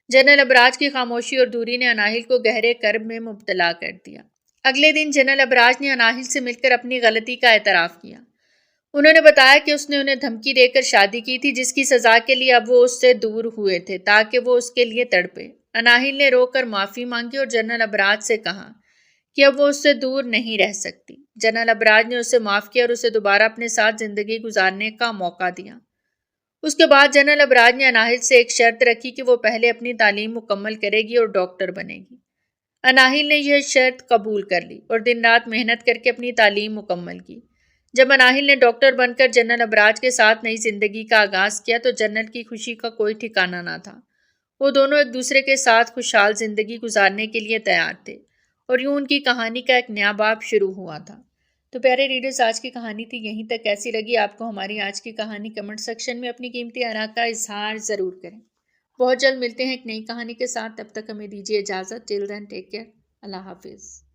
جنرل ابراج کی خاموشی اور دوری نے اناہل کو گہرے کرب میں مبتلا کر دیا۔ اگلے دن جنرل ابراج نے اناہل سے مل کر اپنی غلطی کا اعتراف کیا۔ انہوں نے بتایا کہ اس نے انہیں دھمکی دے کر شادی کی تھی، جس کی سزا کے لیے اب وہ اس سے دور ہوئے تھے تاکہ وہ اس کے لیے تڑپے۔ اناہل نے رو کر معافی مانگی اور جنرل ابراج سے کہا کہ اب وہ اس سے دور نہیں رہ سکتی۔ جنرل ابراج نے اسے معاف کیا اور اسے دوبارہ اپنے ساتھ زندگی گزارنے کا موقع دیا۔ اس کے بعد جنرل ابراج نے اناہل سے ایک شرط رکھی کہ وہ پہلے اپنی تعلیم مکمل کرے گی اور ڈاکٹر بنے گی۔ اناہل نے یہ شرط قبول کر لی اور دن رات محنت کر کے اپنی تعلیم مکمل کی۔ جب اناہل نے ڈاکٹر بن کر جنرل ابراج کے ساتھ نئی زندگی کا آغاز کیا تو جنرل کی خوشی کا کوئی ٹھکانہ نہ تھا۔ وہ دونوں ایک دوسرے کے ساتھ خوشحال زندگی گزارنے کے لیے تیار تھے اور یوں ان کی کہانی کا ایک نیا باب شروع ہوا تھا۔ تو پیارے ریڈرز، آج کی کہانی تھی یہیں تک۔ کیسی لگی آپ کو ہماری آج کی کہانی؟ کمنٹ سیکشن میں اپنی قیمتی آراء کا اظہار ضرور کریں۔ بہت جلد ملتے ہیں ایک نئی کہانی کے ساتھ، تب تک ہمیں دیجیے اجازت۔ ٹل دین ٹیک کیئر۔ اللہ حافظ۔